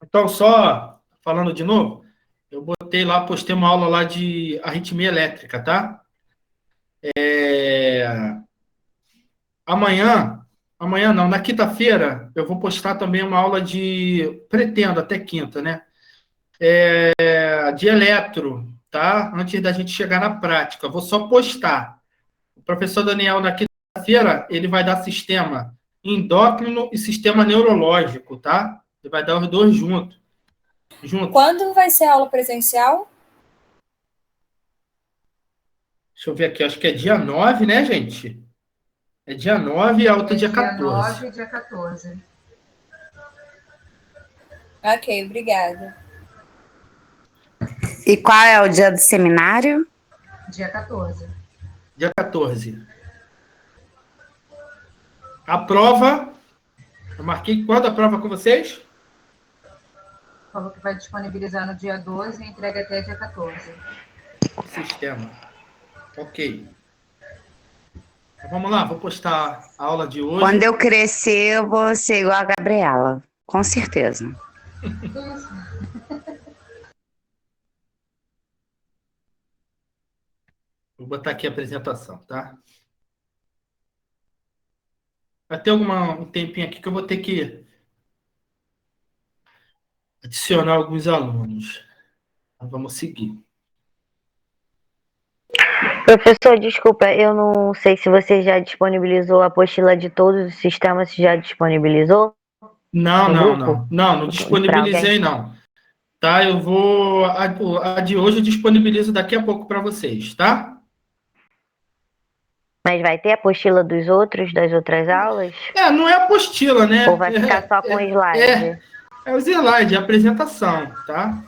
Então, só falando de novo, eu botei lá, postei uma aula lá de arritmia elétrica, tá? Amanhã não, na quinta-feira, eu vou postar também uma aula pretendo até quinta, né? De eletro, tá? Antes da gente chegar na prática. Vou só postar. O professor Daniel, na quinta-feira, ele vai dar sistema endócrino e sistema neurológico, tá? Ele vai dar os dois juntos. Quando vai ser a aula presencial? Deixa eu ver aqui, acho que é dia 9, né, gente? É dia 9 e a outra dia 14. Dia 9 e dia 14. Ok, obrigada. E qual é o dia do seminário? Dia 14. Dia 14. A prova, eu marquei quando a prova com vocês? Falou que vai disponibilizar no dia 12 e entrega até dia 14. Sistema. Ok. Então, vamos lá, vou postar a aula de hoje. Quando eu crescer, eu vou ser igual a Gabriela. Com certeza. Vou botar aqui a apresentação, tá? Vai ter um tempinho aqui que eu vou ter que adicionar alguns alunos. Então, vamos seguir. Professor, desculpa, eu não sei se você já disponibilizou a apostila de todos os sistemas, se já disponibilizou? Não disponibilizei, não. Tá, eu vou... A de hoje eu disponibilizo daqui a pouco para vocês, tá? Mas vai ter a apostila das outras aulas? Não é apostila, né? Ou vai ficar só com slide? É os slides, a apresentação, tá?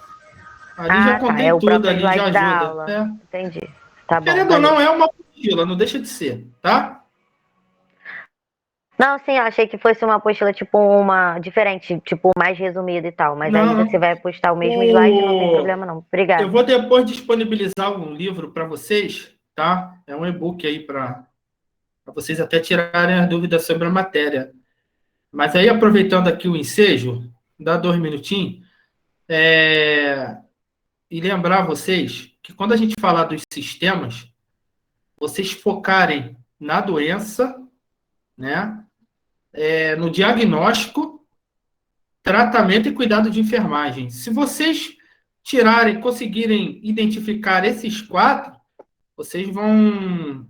Ali já contei tudo, ali já ajuda. Entendi. Tá bom. Querendo ou não, é uma apostila, não deixa de ser, tá? Não, sim, eu achei que fosse uma apostila, tipo, uma diferente, tipo, mais resumida e tal. Mas aí você vai postar o mesmo slide, não tem problema não. Obrigada. Eu vou depois disponibilizar um livro para vocês, tá? É um e-book aí para vocês até tirarem as dúvidas sobre a matéria. Mas aí, aproveitando aqui o ensejo, dá 2 minutinhos, e lembrar vocês que quando a gente falar dos sistemas, vocês focarem na doença, né? No diagnóstico, tratamento e cuidado de enfermagem. Se vocês conseguirem identificar esses 4, vocês vão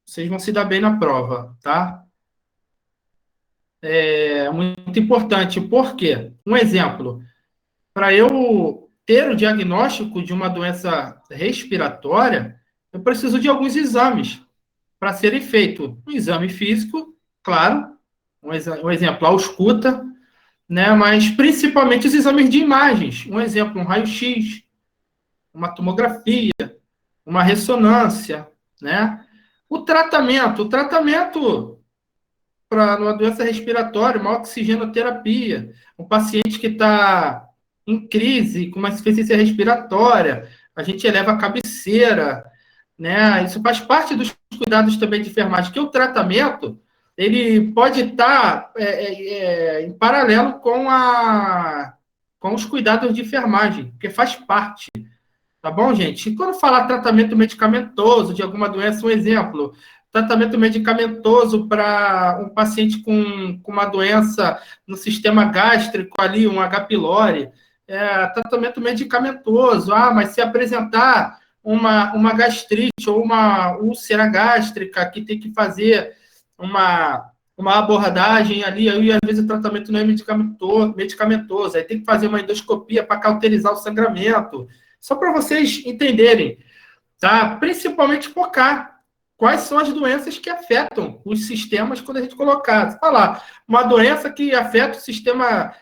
se dar bem na prova, tá? É muito importante. Por quê? Um exemplo. Para eu ter o diagnóstico de uma doença respiratória, eu preciso de alguns exames para serem feitos. Um exame físico, claro, um exemplo, a ausculta, né? Mas principalmente os exames de imagens. Um exemplo, um raio-x, uma tomografia, uma ressonância, né? O tratamento para uma doença respiratória, uma oxigenoterapia, um paciente que está em crise, com uma insuficiência respiratória, a gente eleva a cabeceira, né? Isso faz parte dos cuidados também de enfermagem, que o tratamento ele pode estar em paralelo com os cuidados de enfermagem, porque faz parte. Tá bom, gente? E quando falar tratamento medicamentoso de alguma doença, um exemplo, tratamento medicamentoso para um paciente com uma doença no sistema gástrico ali, um H. pylori, tratamento medicamentoso. Mas se apresentar uma gastrite ou uma úlcera gástrica que tem que fazer uma abordagem ali, aí às vezes o tratamento não é medicamentoso, aí tem que fazer uma endoscopia para cauterizar o sangramento. Só para vocês entenderem, tá? Principalmente focar quais são as doenças que afetam os sistemas quando a gente colocar. Falar, uma doença que afeta o sistema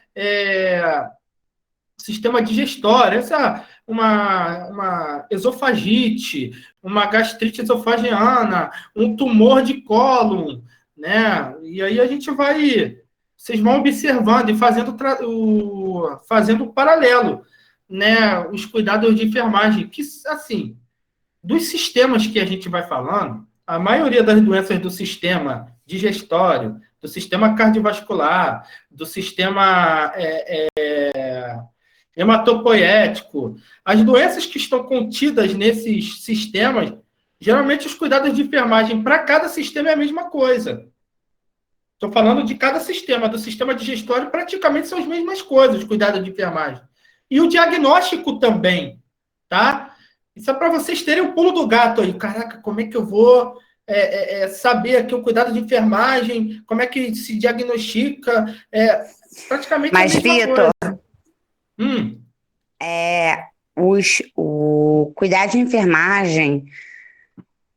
digestório, uma esofagite, uma gastrite esofagiana, um tumor de cólon, né? E aí vocês vão observando e fazendo o paralelo, né? Os cuidados de enfermagem, que, assim, dos sistemas que a gente vai falando, a maioria das doenças do sistema digestório, do sistema cardiovascular, do sistema hematopoético. As doenças que estão contidas nesses sistemas, geralmente os cuidados de enfermagem para cada sistema é a mesma coisa. Estou falando de cada sistema. Do sistema digestório, praticamente são as mesmas coisas, os cuidados de enfermagem. E o diagnóstico também, tá? Isso é para vocês terem o pulo do gato aí. Caraca, como é que eu vou saber aqui o cuidado de enfermagem? Como é que se diagnostica? Praticamente Mas, a mesma Vitor, coisa. O cuidado de enfermagem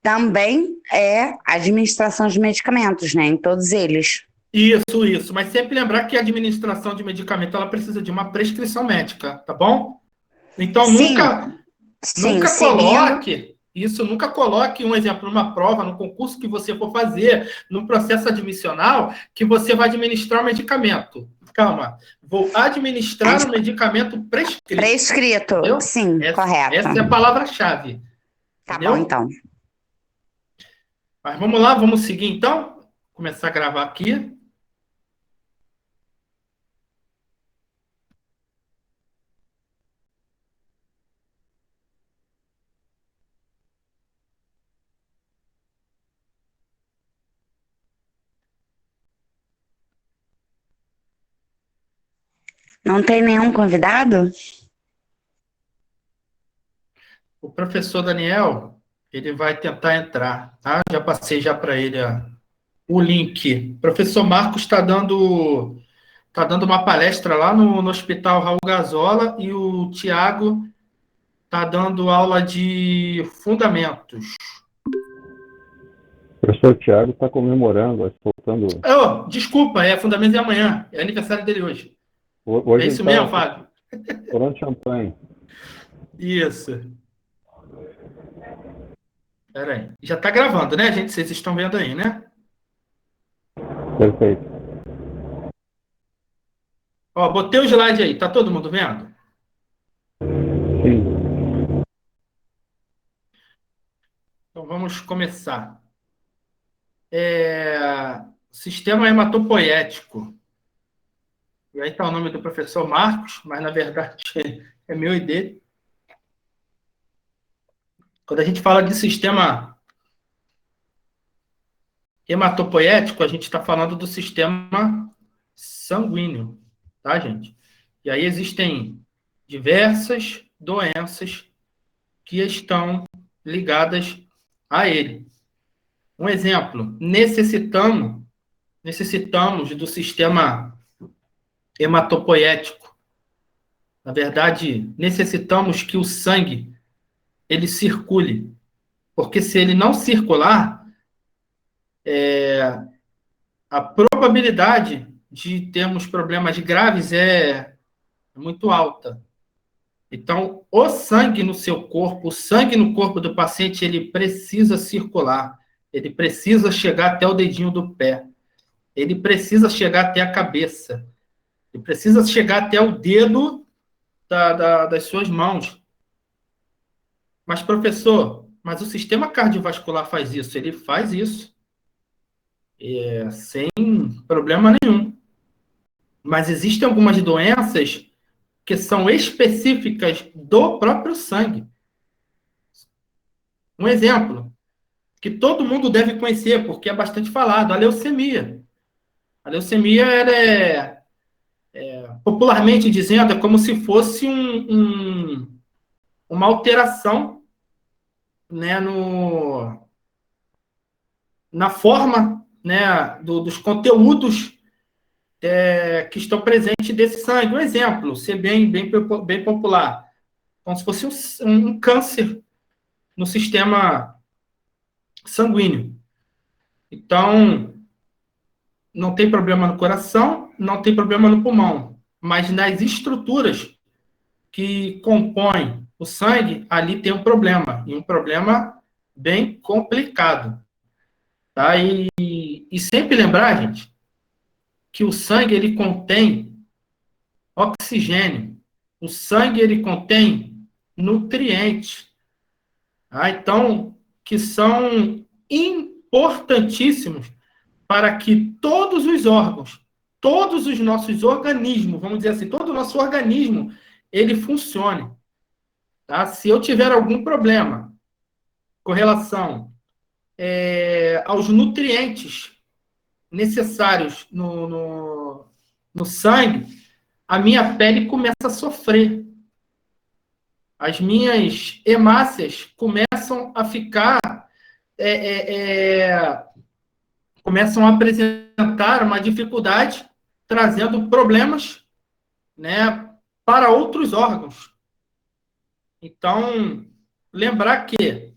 também é administração de medicamentos, né? Em todos eles. Isso. Mas sempre lembrar que a administração de medicamento ela precisa de uma prescrição médica, tá bom? Então, Sim, nunca seguindo. nunca coloque um exemplo numa prova, no concurso que você for fazer, no processo admissional, que você vai administrar o medicamento. Calma, vou administrar o medicamento prescrito. Prescrito, Entendeu? sim, correto. Essa é a palavra-chave. Tá Entendeu? bom, então. Mas vamos lá, vamos seguir então? Começar a gravar aqui. Não tem nenhum convidado? O professor Daniel, ele vai tentar entrar, tá? Já passei já para ele o link. O professor Marcos está dando uma palestra lá no Hospital Raul Gazola e o Tiago está dando aula de fundamentos. O professor Tiago está comemorando, soltando. Oh, desculpa, fundamentos é amanhã. É aniversário dele hoje. Hoje é isso mesmo, Fábio? Estourando champanhe. Isso. Espera aí. Já está gravando, né, gente? Vocês estão vendo aí, né? Perfeito. Ó, botei o slide aí. Tá todo mundo vendo? Sim. Então, vamos começar. Sistema hematopoético. E aí está o nome do professor Marcos, mas, na verdade, é meu e dele. Quando a gente fala de sistema hematopoético, a gente está falando do sistema sanguíneo, tá, gente? E aí existem diversas doenças que estão ligadas a ele. Um exemplo, necessitamos do sistema hematopoético. Na verdade, necessitamos que o sangue ele circule. Porque se ele não circular, a probabilidade de termos problemas graves é muito alta. Então, o sangue no seu corpo, o sangue no corpo do paciente, ele precisa circular. Ele precisa chegar até o dedinho do pé. Ele precisa chegar até a cabeça. Ele precisa chegar até o dedo das suas mãos. Mas, professor, o sistema cardiovascular faz isso? Ele faz isso. Sem problema nenhum. Mas existem algumas doenças que são específicas do próprio sangue. Um exemplo, que todo mundo deve conhecer, porque é bastante falado, a leucemia. A leucemia popularmente dizendo, é como se fosse uma alteração, né, na forma, né, dos conteúdos que estão presentes desse sangue. Um exemplo, ser bem popular, como se fosse um câncer no sistema sanguíneo. Então, não tem problema no coração, não tem problema no pulmão, mas nas estruturas que compõem o sangue, ali tem um problema, e um problema bem complicado. Tá? E sempre lembrar, gente, que o sangue ele contém oxigênio, o sangue ele contém nutrientes, tá? Então, que são importantíssimos para que todos os órgãos, todos os nossos organismos, vamos dizer assim, todo o nosso organismo, ele funcione. Tá? Se eu tiver algum problema com relação aos nutrientes necessários no sangue, a minha pele começa a sofrer. As minhas hemácias começam a ficar... começam a apresentar uma dificuldade, trazendo problemas, né, para outros órgãos. Então, lembrar que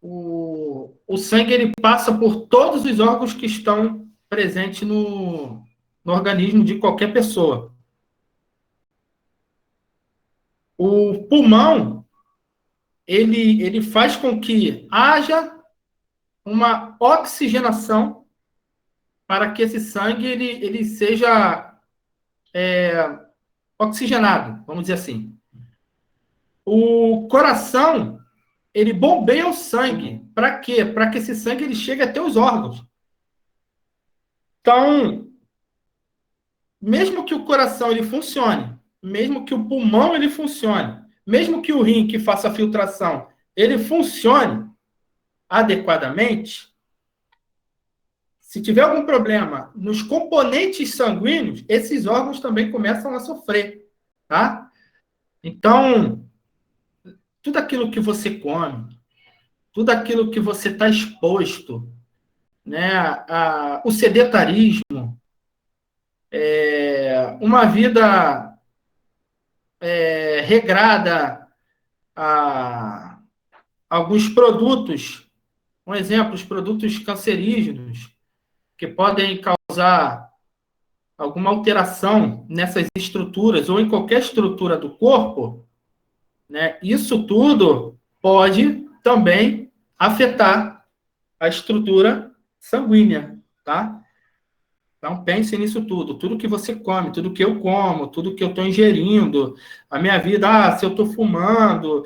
o sangue ele passa por todos os órgãos que estão presentes no organismo de qualquer pessoa. O pulmão, ele faz com que haja uma oxigenação para que esse sangue ele seja oxigenado, vamos dizer assim. O coração, ele bombeia o sangue. Para quê? Para que esse sangue ele chegue até os órgãos. Então, mesmo que o coração ele funcione, mesmo que o pulmão ele funcione, mesmo que o rim que faça a filtração ele funcione adequadamente, se tiver algum problema nos componentes sanguíneos, esses órgãos também começam a sofrer, tá? Então, tudo aquilo que você come, tudo aquilo que você está exposto, né, o sedentarismo, uma vida regrada a alguns produtos, um exemplo, os produtos cancerígenos, que podem causar alguma alteração nessas estruturas ou em qualquer estrutura do corpo, né, isso tudo pode também afetar a estrutura sanguínea, tá? Então, pense nisso tudo. Tudo que você come, tudo que eu como, tudo que eu estou ingerindo, a minha vida, se eu estou fumando,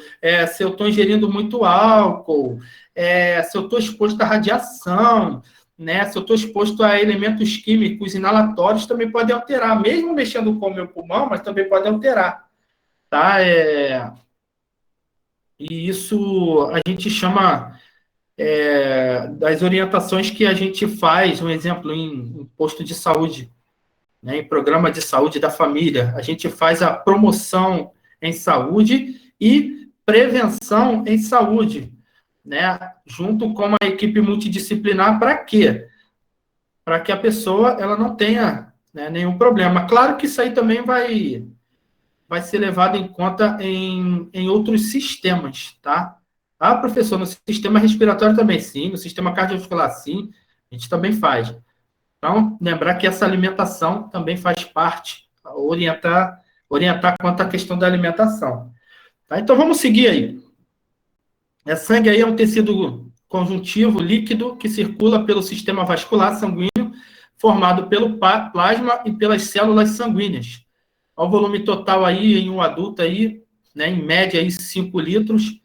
se eu estou ingerindo muito álcool, se eu estou exposto à radiação, né, se eu estou exposto a elementos químicos inalatórios, também pode alterar, mesmo mexendo com o meu pulmão, mas também pode alterar, tá? E isso a gente chama das orientações que a gente faz, um exemplo, em posto de saúde, né, em programa de saúde da família, a gente faz a promoção em saúde e prevenção em saúde, né, junto com uma equipe multidisciplinar, para quê? Para que a pessoa ela não tenha, né, nenhum problema. Claro que isso aí também vai ser levado em conta em outros sistemas, tá? Ah, professor, no sistema respiratório também sim, no sistema cardiovascular sim, a gente também faz. Então, lembrar que essa alimentação também faz parte, orientar quanto à questão da alimentação. Tá? Então, vamos seguir aí. Sangue aí é um tecido conjuntivo líquido que circula pelo sistema vascular sanguíneo, formado pelo plasma e pelas células sanguíneas. O volume total aí em um adulto aí, né, em média aí 5 litros,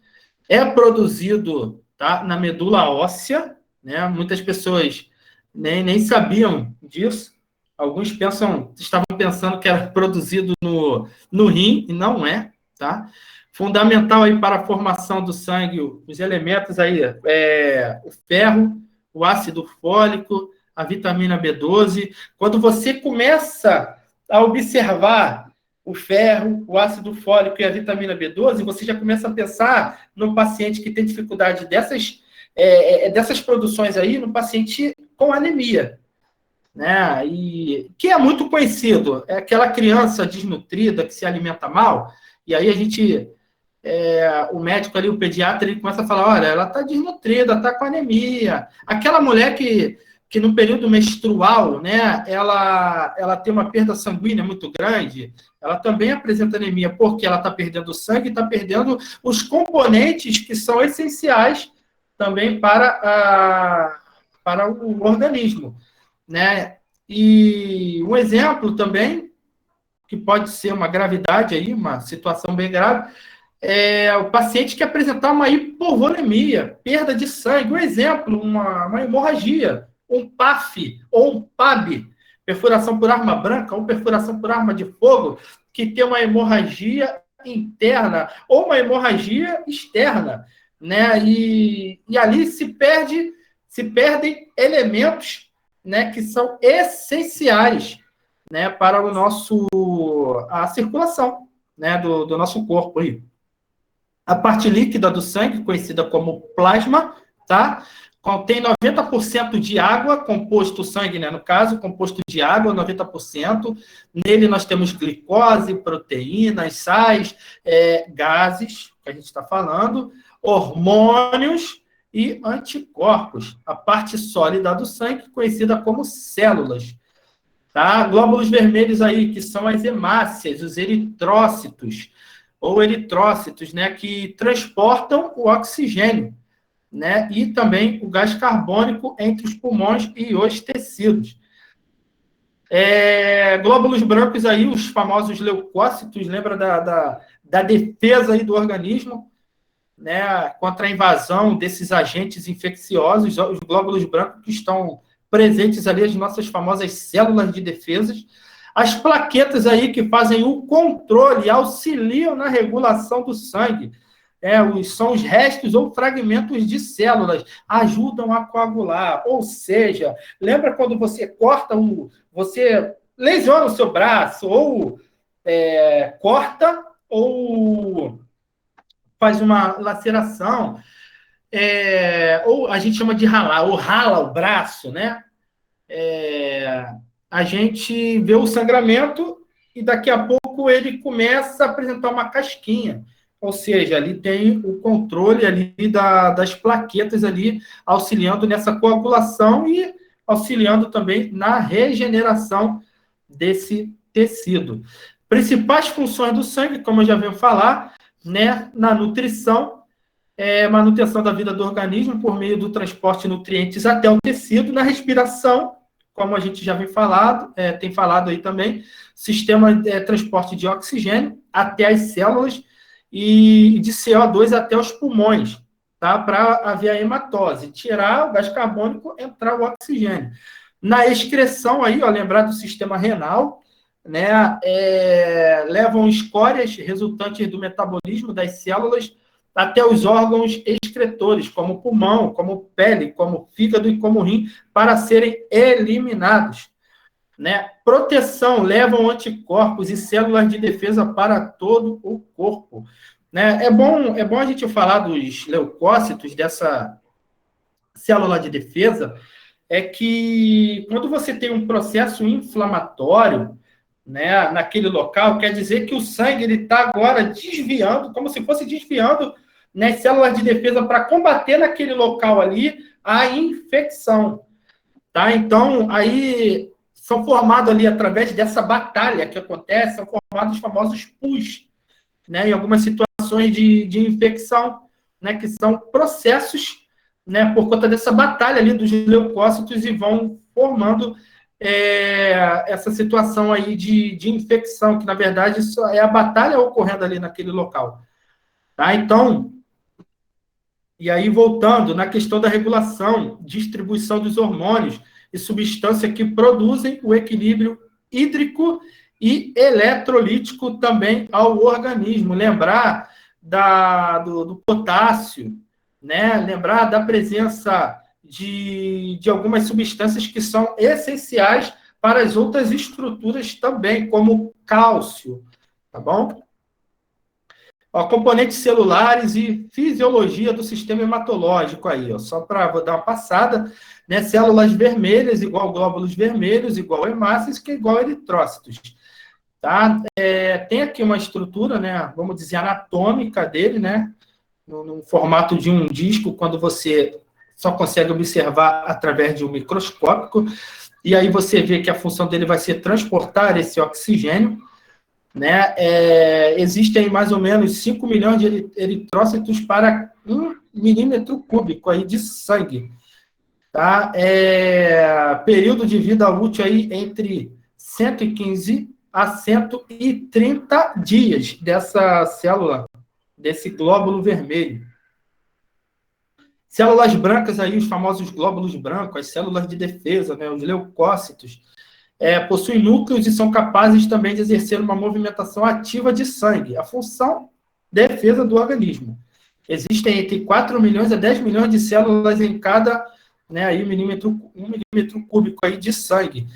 é produzido, tá, na medula óssea, né? Muitas pessoas nem sabiam disso. Alguns estavam pensando que era produzido no rim, e não é, tá? Fundamental aí para a formação do sangue, os elementos aí, o ferro, o ácido fólico, a vitamina B12. Quando você começa a observar o ferro, o ácido fólico e a vitamina B12, você já começa a pensar no paciente que tem dificuldade dessas produções aí, no paciente com anemia, né? E que é muito conhecido, é aquela criança desnutrida que se alimenta mal, e aí a gente, o médico ali, o pediatra, ele começa a falar, olha, ela está desnutrida, está com anemia. Aquela mulher que no período menstrual, né, ela tem uma perda sanguínea muito grande, ela também apresenta anemia, porque ela está perdendo sangue e está perdendo os componentes que são essenciais também para o organismo, né? E um exemplo também, que pode ser uma gravidade aí, uma situação bem grave, é o paciente que apresentar uma hipovolemia, perda de sangue, um exemplo, uma hemorragia, um PAF ou um PAB, perfuração por arma branca ou perfuração por arma de fogo, que tem uma hemorragia interna ou uma hemorragia externa, né? E ali se perdem elementos, né, que são essenciais, né, para a circulação, né, do nosso corpo aí. A parte líquida do sangue, conhecida como plasma, tá? Contém 90% de água, composto sangue, né, no caso, composto de água, 90%. Nele nós temos glicose, proteínas, sais, gases, que a gente está falando, hormônios e anticorpos. A parte sólida do sangue, conhecida como células. Tá? Glóbulos vermelhos aí, que são as hemácias, os eritrócitos, ou eritrócitos, né, que transportam o oxigênio, né, e também o gás carbônico entre os pulmões e os tecidos. Glóbulos brancos aí, os famosos leucócitos, lembra da defesa aí do organismo, né, contra a invasão desses agentes infecciosos, os glóbulos brancos que estão presentes ali, as nossas famosas células de defesa. As plaquetas aí que fazem o controle, auxiliam na regulação do sangue. São os restos ou fragmentos de células, ajudam a coagular. Ou seja, lembra quando você corta, você lesiona o seu braço, ou corta, ou faz uma laceração, ou a gente chama de ralar, ou rala o braço, né? A gente vê o sangramento e daqui a pouco ele começa a apresentar uma casquinha. Ou seja, ali tem o controle ali das plaquetas ali, auxiliando nessa coagulação e auxiliando também na regeneração desse tecido. Principais funções do sangue, como eu já venho falar, né, na nutrição, manutenção da vida do organismo por meio do transporte de nutrientes até o tecido, na respiração, como a gente já tem falado aí também, sistema de transporte de oxigênio até as células e de CO2 até os pulmões, tá? Para haver a hematose, tirar o gás carbônico, entrar o oxigênio. Na excreção aí, lembrar do sistema renal, né? Levam escórias resultantes do metabolismo das células até os órgãos excretores, como pulmão, como pele, como fígado e como rim, para serem eliminados. Né? Proteção, levam anticorpos e células de defesa para todo o corpo. Né? É bom a gente falar dos leucócitos, dessa célula de defesa, que quando você tem um processo inflamatório, né, naquele local, quer dizer que o sangue está agora desviando, como se fosse desviando, né, células de defesa para combater naquele local ali a infecção. Tá? Então, aí são formados ali, através dessa batalha que acontece, são formados os famosos pus, né, em algumas situações de infecção, né, que são processos, né, por conta dessa batalha ali dos leucócitos e vão formando essa situação aí de infecção, que na verdade isso é a batalha ocorrendo ali naquele local. Tá? Então, e aí voltando na questão da regulação, distribuição dos hormônios e substâncias que produzem o equilíbrio hídrico e eletrolítico também ao organismo. Lembrar do potássio, né? Lembrar da presença de algumas substâncias que são essenciais para as outras estruturas também, como cálcio, tá bom? Componentes celulares e fisiologia do sistema hematológico aí, só para vou dar uma passada, né? Células vermelhas igual glóbulos vermelhos, igual hemácias, que é igual eritrócitos, tá? Tem aqui uma estrutura, né? Vamos dizer, anatômica dele, né? No formato de um disco, quando você só consegue observar através de um microscópio, e aí você vê que a função dele vai ser transportar esse oxigênio, né? Existem mais ou menos 5 milhões de eritrócitos para 1 milímetro cúbico aí de sangue. Tá? Período de vida útil aí entre 115 a 130 dias dessa célula, desse glóbulo vermelho. Células brancas aí, os famosos glóbulos brancos, as células de defesa, né, os leucócitos, possuem núcleos e são capazes também de exercer uma movimentação ativa de sangue, a função de defesa do organismo. Existem entre 4 milhões a 10 milhões de células em cada, né, aí, 1 milímetro cúbico aí de sangue.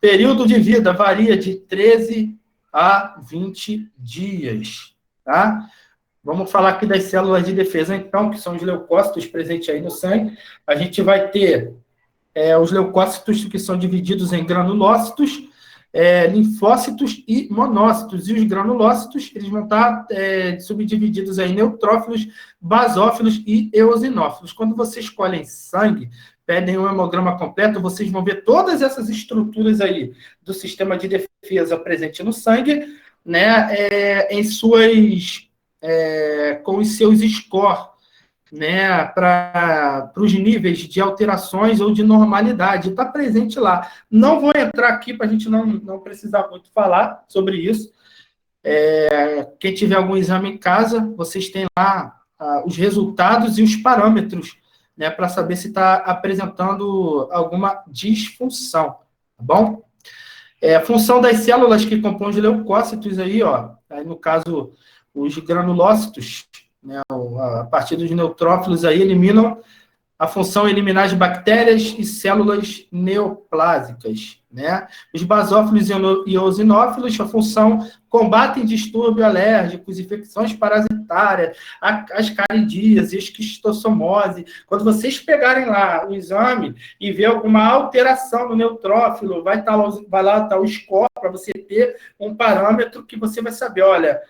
Período de vida varia de 13 a 20 dias, tá? Vamos falar aqui das células de defesa, então, que são os leucócitos presentes aí no sangue. A gente vai ter os leucócitos que são divididos em granulócitos, linfócitos e monócitos. E os granulócitos, eles vão estar subdivididos em neutrófilos, basófilos e eosinófilos. Quando vocês escolhem sangue, pedem um hemograma completo, vocês vão ver todas essas estruturas aí do sistema de defesa presente no sangue, né, com os seus scores, né, para os níveis de alterações ou de normalidade. Está presente lá. Não vou entrar aqui para a gente não precisar muito falar sobre isso. Quem tiver algum exame em casa, vocês têm lá os resultados e os parâmetros, né, para saber se está apresentando alguma disfunção, tá bom? A função das células que compõem os leucócitos aí, no caso, os granulócitos, né, a partir dos neutrófilos aí, eliminam a função eliminar as bactérias e células neoplásicas, né? Os basófilos e eosinófilos, a função combatem distúrbios alérgicos, infecções parasitárias, as caridias e esquistossomose. Quando vocês pegarem lá o exame e ver alguma alteração no neutrófilo, vai lá estar o score para você ter um parâmetro que você vai saber, olha,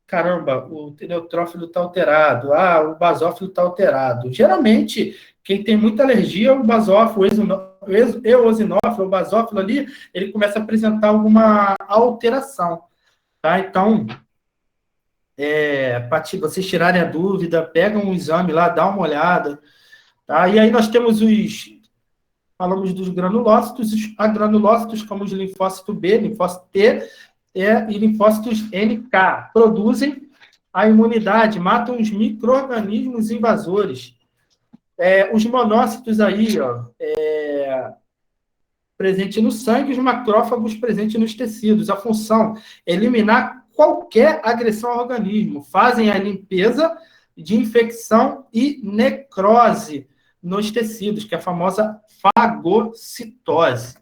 caramba, o neutrófilo está alterado, o basófilo está alterado. Geralmente, quem tem muita alergia é o basófilo, o eosinófilo, o basófilo ali, ele começa a apresentar alguma alteração, tá? Então, para vocês tirarem a dúvida, pegam um exame lá, dá uma olhada, tá? E aí nós temos falamos dos granulócitos, os agranulócitos, como os linfócito B, linfócito T, e linfócitos NK, produzem a imunidade, matam os micro-organismos invasores. Os monócitos aí, presente no sangue, os macrófagos presentes nos tecidos. A função é eliminar qualquer agressão ao organismo. Fazem a limpeza de infecção e necrose nos tecidos, que é a famosa fagocitose.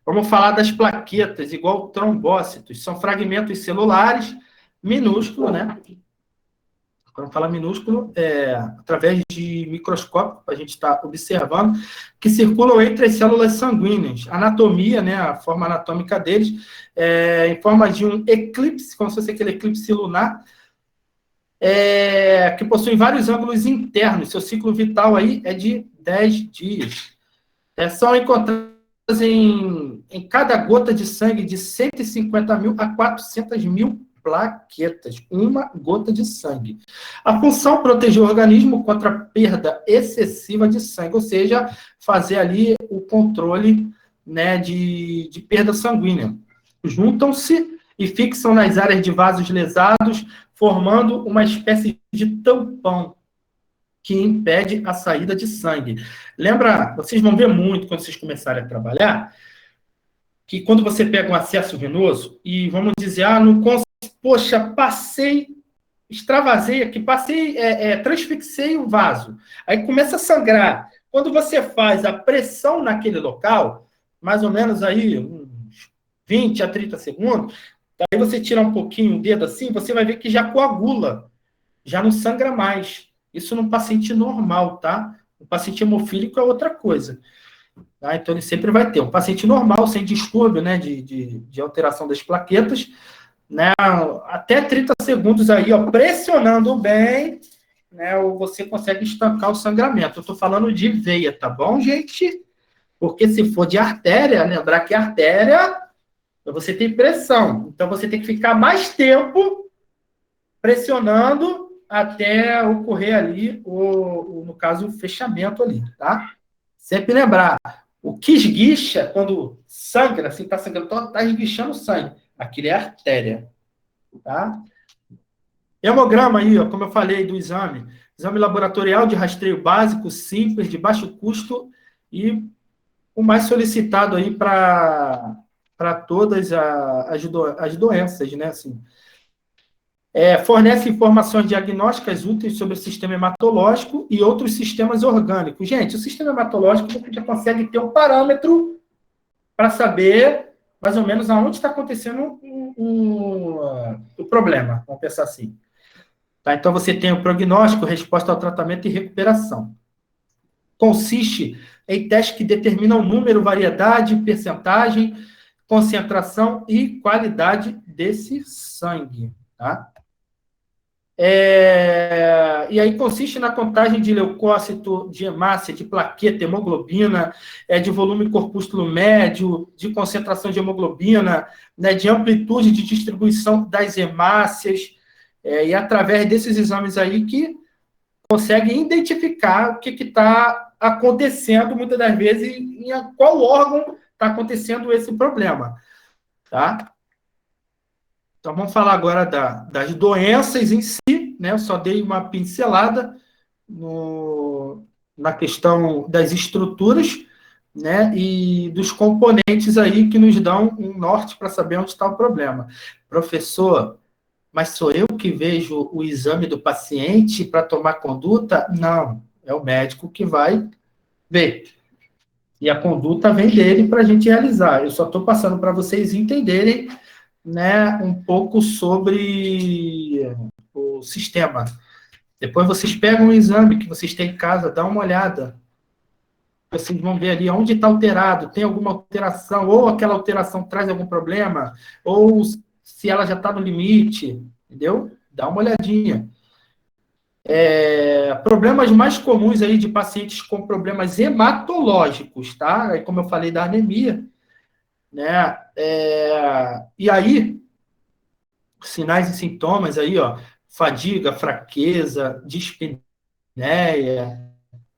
Vamos falar das plaquetas, igual trombócitos. São fragmentos celulares minúsculos, né? Quando fala minúsculo, através de microscópio, a gente está observando, que circulam entre as células sanguíneas. Anatomia, né, a forma anatômica deles, em forma de um eclipse, como se fosse aquele eclipse lunar, que possui vários ângulos internos. Seu ciclo vital aí é de 10 dias. São encontrados em cada gota de sangue de 150 mil a 400 mil plaquetas, uma gota de sangue. A função é proteger o organismo contra a perda excessiva de sangue, ou seja, fazer ali o controle, né, de perda sanguínea. Juntam-se e fixam nas áreas de vasos lesados, formando uma espécie de tampão que impede a saída de sangue. Lembra, vocês vão ver muito quando vocês começarem a trabalhar, que quando você pega um acesso venoso e vamos dizer, poxa, extravasei aqui, transfixei o vaso. Aí começa a sangrar. Quando você faz a pressão naquele local, mais ou menos aí uns 20 a 30 segundos, aí você tira um pouquinho o dedo assim, você vai ver que já coagula, já não sangra mais. Isso num paciente normal, tá? O paciente hemofílico é outra coisa. Tá? Então, ele sempre vai ter. Um paciente normal, sem distúrbio, né, de alteração das plaquetas, né, até 30 segundos aí, pressionando bem, né, você consegue estancar o sangramento. Eu estou falando de veia, tá bom, gente? Porque se for de artéria, lembrar que artéria, você tem pressão. Então, você tem que ficar mais tempo pressionando até ocorrer ali, no caso, o fechamento ali, tá? Sempre lembrar, o que esguicha, quando sangra, assim, tá sangrando, tá esguichando sangue. Aquilo é artéria, tá? Hemograma aí, como eu falei do exame, Exame laboratorial de rastreio básico, simples, de baixo custo e o mais solicitado aí para todas as doenças, né? Assim, fornece informações diagnósticas úteis sobre o sistema hematológico e outros sistemas orgânicos. Gente, o sistema hematológico você já consegue ter um parâmetro para saber mais ou menos aonde está acontecendo o problema, vamos pensar assim. Tá? Então, você tem o prognóstico, resposta ao tratamento e recuperação. Consiste em testes que determinam o número, variedade, percentagem, concentração e qualidade desse sangue. Tá? E aí consiste na contagem de leucócito, de hemácia, de plaqueta, hemoglobina, de volume corpúsculo médio, de concentração de hemoglobina, né, de amplitude de distribuição das hemácias, e através desses exames aí que consegue identificar o que está acontecendo, muitas das vezes, em qual órgão está acontecendo esse problema. Tá? Então, vamos falar agora das doenças em si, né? Eu só dei uma pincelada na questão das estruturas, né? E dos componentes aí que nos dão um norte para saber onde está o problema. Professor, mas sou eu que vejo o exame do paciente para tomar conduta? Não, é o médico que vai ver. E a conduta vem dele para a gente realizar. Eu só estou passando para vocês entenderem, né, um pouco sobre o sistema. Depois vocês pegam um exame que vocês têm em casa, dá uma olhada. Vocês vão ver ali onde está alterado, tem alguma alteração, ou aquela alteração traz algum problema, ou se ela já está no limite, entendeu? Dá uma olhadinha. Problemas mais comuns aí de pacientes com problemas hematológicos, tá? Como eu falei da anemia, né? E aí, sinais e sintomas aí, ó, fadiga, fraqueza, dispneia,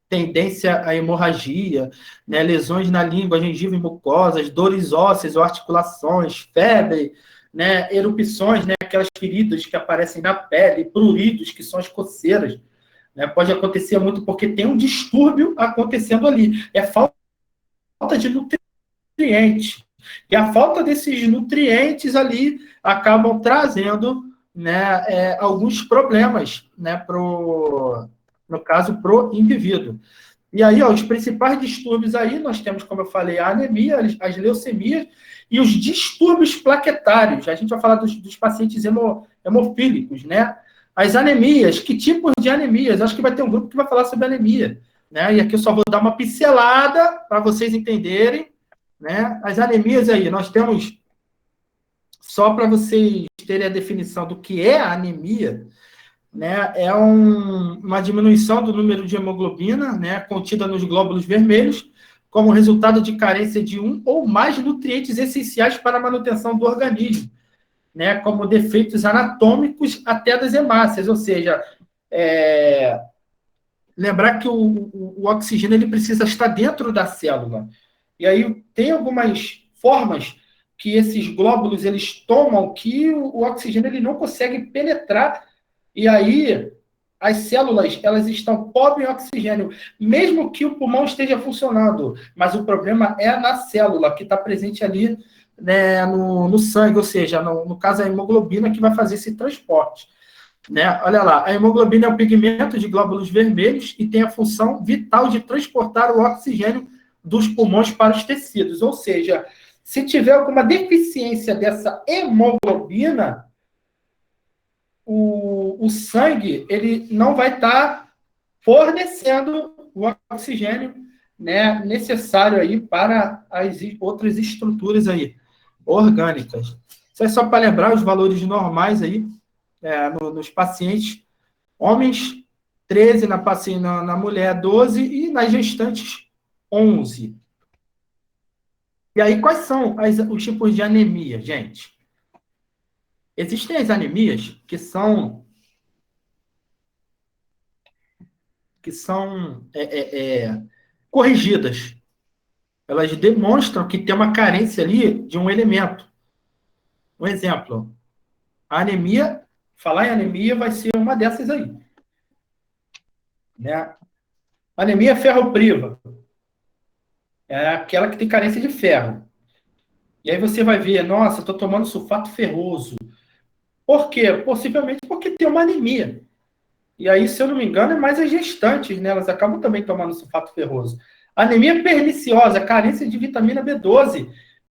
tendência à hemorragia, né, lesões na língua, gengiva e mucosas, dores ósseas ou articulações, febre, né, erupções, né, aquelas feridas que aparecem na pele, pruridos, que são as coceiras. Né, pode acontecer muito porque tem um distúrbio acontecendo ali. É falta de nutrientes. E a falta desses nutrientes ali acabam trazendo, né, alguns problemas, né, no caso, para o indivíduo. E aí, ó, os principais distúrbios aí, nós temos, como eu falei, a anemia, as leucemias e os distúrbios plaquetários. A gente vai falar dos pacientes hemofílicos, né? As anemias, que tipos de anemias? Acho que vai ter um grupo que vai falar sobre anemia, né? E aqui eu só vou dar uma pincelada para vocês entenderem, né? As anemias aí, nós temos, só para vocês terem a definição do que é a anemia, né, é uma diminuição do número de hemoglobina, né, contida nos glóbulos vermelhos, como resultado de carência de um ou mais nutrientes essenciais para a manutenção do organismo, né, como defeitos anatômicos até das hemácias, ou seja, lembrar que o oxigênio ele precisa estar dentro da célula. E aí tem algumas formas que esses glóbulos eles tomam que o oxigênio ele não consegue penetrar. E aí, as células, elas estão pobres em oxigênio, mesmo que o pulmão esteja funcionando. Mas o problema é na célula, que está presente ali, né, no sangue, ou seja, no caso, a hemoglobina que vai fazer esse transporte. Né? Olha lá, a hemoglobina é um pigmento de glóbulos vermelhos e tem a função vital de transportar o oxigênio dos pulmões para os tecidos. Ou seja, se tiver alguma deficiência dessa hemoglobina, o sangue ele não vai estar fornecendo o oxigênio, né, necessário aí para as outras estruturas aí, orgânicas. Isso é só para lembrar os valores normais aí nos pacientes. Homens, 13, na mulher, 12 e nas gestantes, 11. E aí, quais são os tipos de anemia, gente? Existem as anemias que são corrigidas. Elas demonstram que tem uma carência ali de um elemento. Um exemplo, a anemia, falar em anemia vai ser uma dessas aí. né? Anemia ferropriva é aquela que tem carência de ferro. E aí você vai ver, nossa, estou tomando sulfato ferroso. Por quê? Possivelmente porque tem uma anemia. E aí, se eu não me engano, é mais as gestantes, né? Elas acabam também tomando sulfato ferroso. Anemia perniciosa, carência de vitamina B12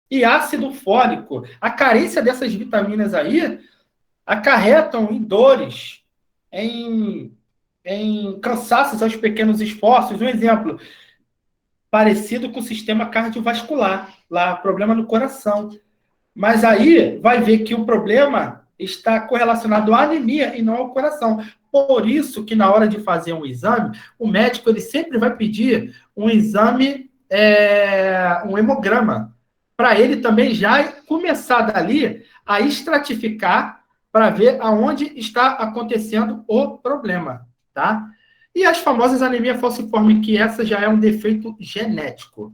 e ácido fólico. A carência dessas vitaminas aí acarretam em dores, em cansaços aos pequenos esforços. Um exemplo, parecido com o sistema cardiovascular, lá, problema no coração. Mas aí vai ver que o problema está correlacionado à anemia e não ao coração. Por isso que na hora de fazer um exame, o médico ele sempre vai pedir um exame, um hemograma, para ele também já começar dali a estratificar para ver aonde está acontecendo o problema, tá? E as famosas anemia falciforme, que essa já é um defeito genético.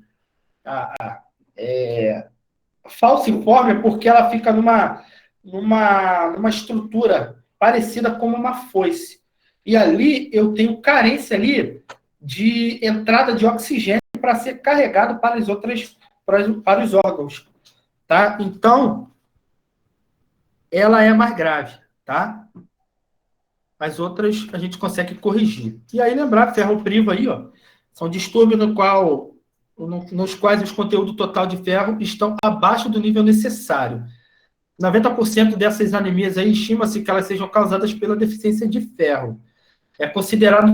Falciforme é porque ela fica numa estrutura parecida com uma foice. E ali eu tenho carência ali de entrada de oxigênio para ser carregado para para os órgãos, tá? Então, ela é mais grave, tá? As outras a gente consegue corrigir. E aí lembrar, ferropriva aí, ó, são distúrbios nos quais os conteúdos total de ferro estão abaixo do nível necessário. 90% dessas anemias aí estima-se que elas sejam causadas pela deficiência de ferro. É considerado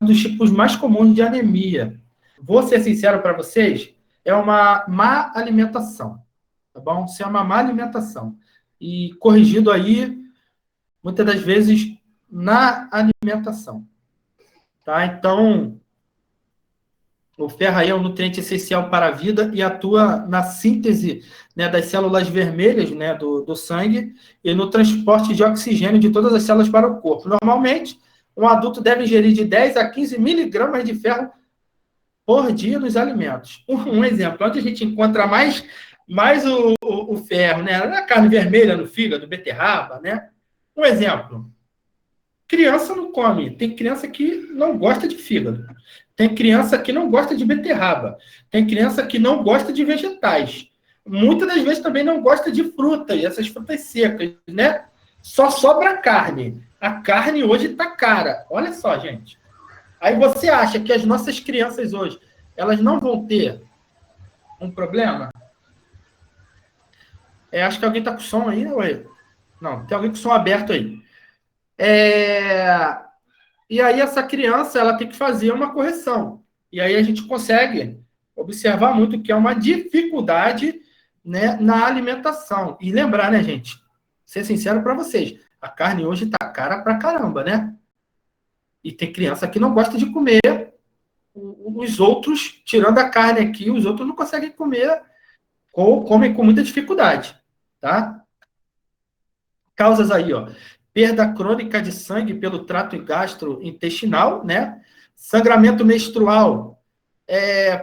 um dos tipos mais comuns de anemia. Vou ser sincero para vocês, é uma má alimentação, tá bom? Isso é uma má alimentação. E corrigido aí, muitas das vezes, na alimentação. Tá? Então, o ferro aí é um nutriente essencial para a vida e atua na síntese, né, das células vermelhas, né, do sangue e no transporte de oxigênio de todas as células para o corpo. Normalmente, um adulto deve ingerir de 10 a 15 miligramas de ferro por dia nos alimentos. Um exemplo, onde a gente encontra mais o ferro, né, na carne vermelha, no fígado, beterraba, né? Um exemplo, criança não come. Tem criança que não gosta de fígado. Tem criança que não gosta de beterraba. Tem criança que não gosta de vegetais. Muitas das vezes também não gosta de fruta, e essas frutas secas, né? Só sobra carne. A carne hoje está cara. Olha só, gente. Aí você acha que as nossas crianças hoje, elas não vão ter um problema? Acho que alguém está com som aí, ué. Não, tem alguém com som aberto aí. E aí essa criança ela tem que fazer uma correção. E aí a gente consegue observar muito que é uma dificuldade, né, na alimentação. E lembrar, né, gente? Ser sincero para vocês, a carne hoje está cara pra caramba, né? E tem criança que não gosta de comer. Os outros, tirando a carne aqui, os outros não conseguem comer ou comem com muita dificuldade, tá? Causas aí, ó. Perda crônica de sangue pelo trato gastrointestinal, né? Sangramento menstrual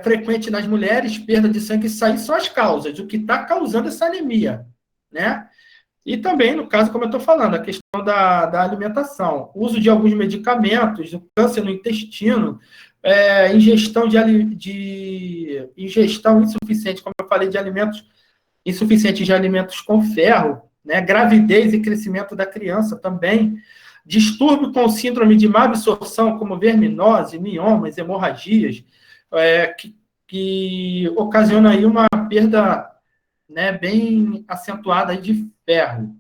frequente nas mulheres, perda de sangue, isso aí são as causas, o que está causando essa anemia, né? E também, no caso, como eu estou falando, a questão da alimentação, uso de alguns medicamentos, o câncer no intestino, ingestão ingestão insuficiente, como eu falei, de alimentos insuficientes de alimentos com ferro, né? Gravidez e crescimento da criança também, distúrbio com síndrome de má absorção, como verminose, miomas, hemorragias, que ocasiona aí uma perda, né, bem acentuada aí de ferro.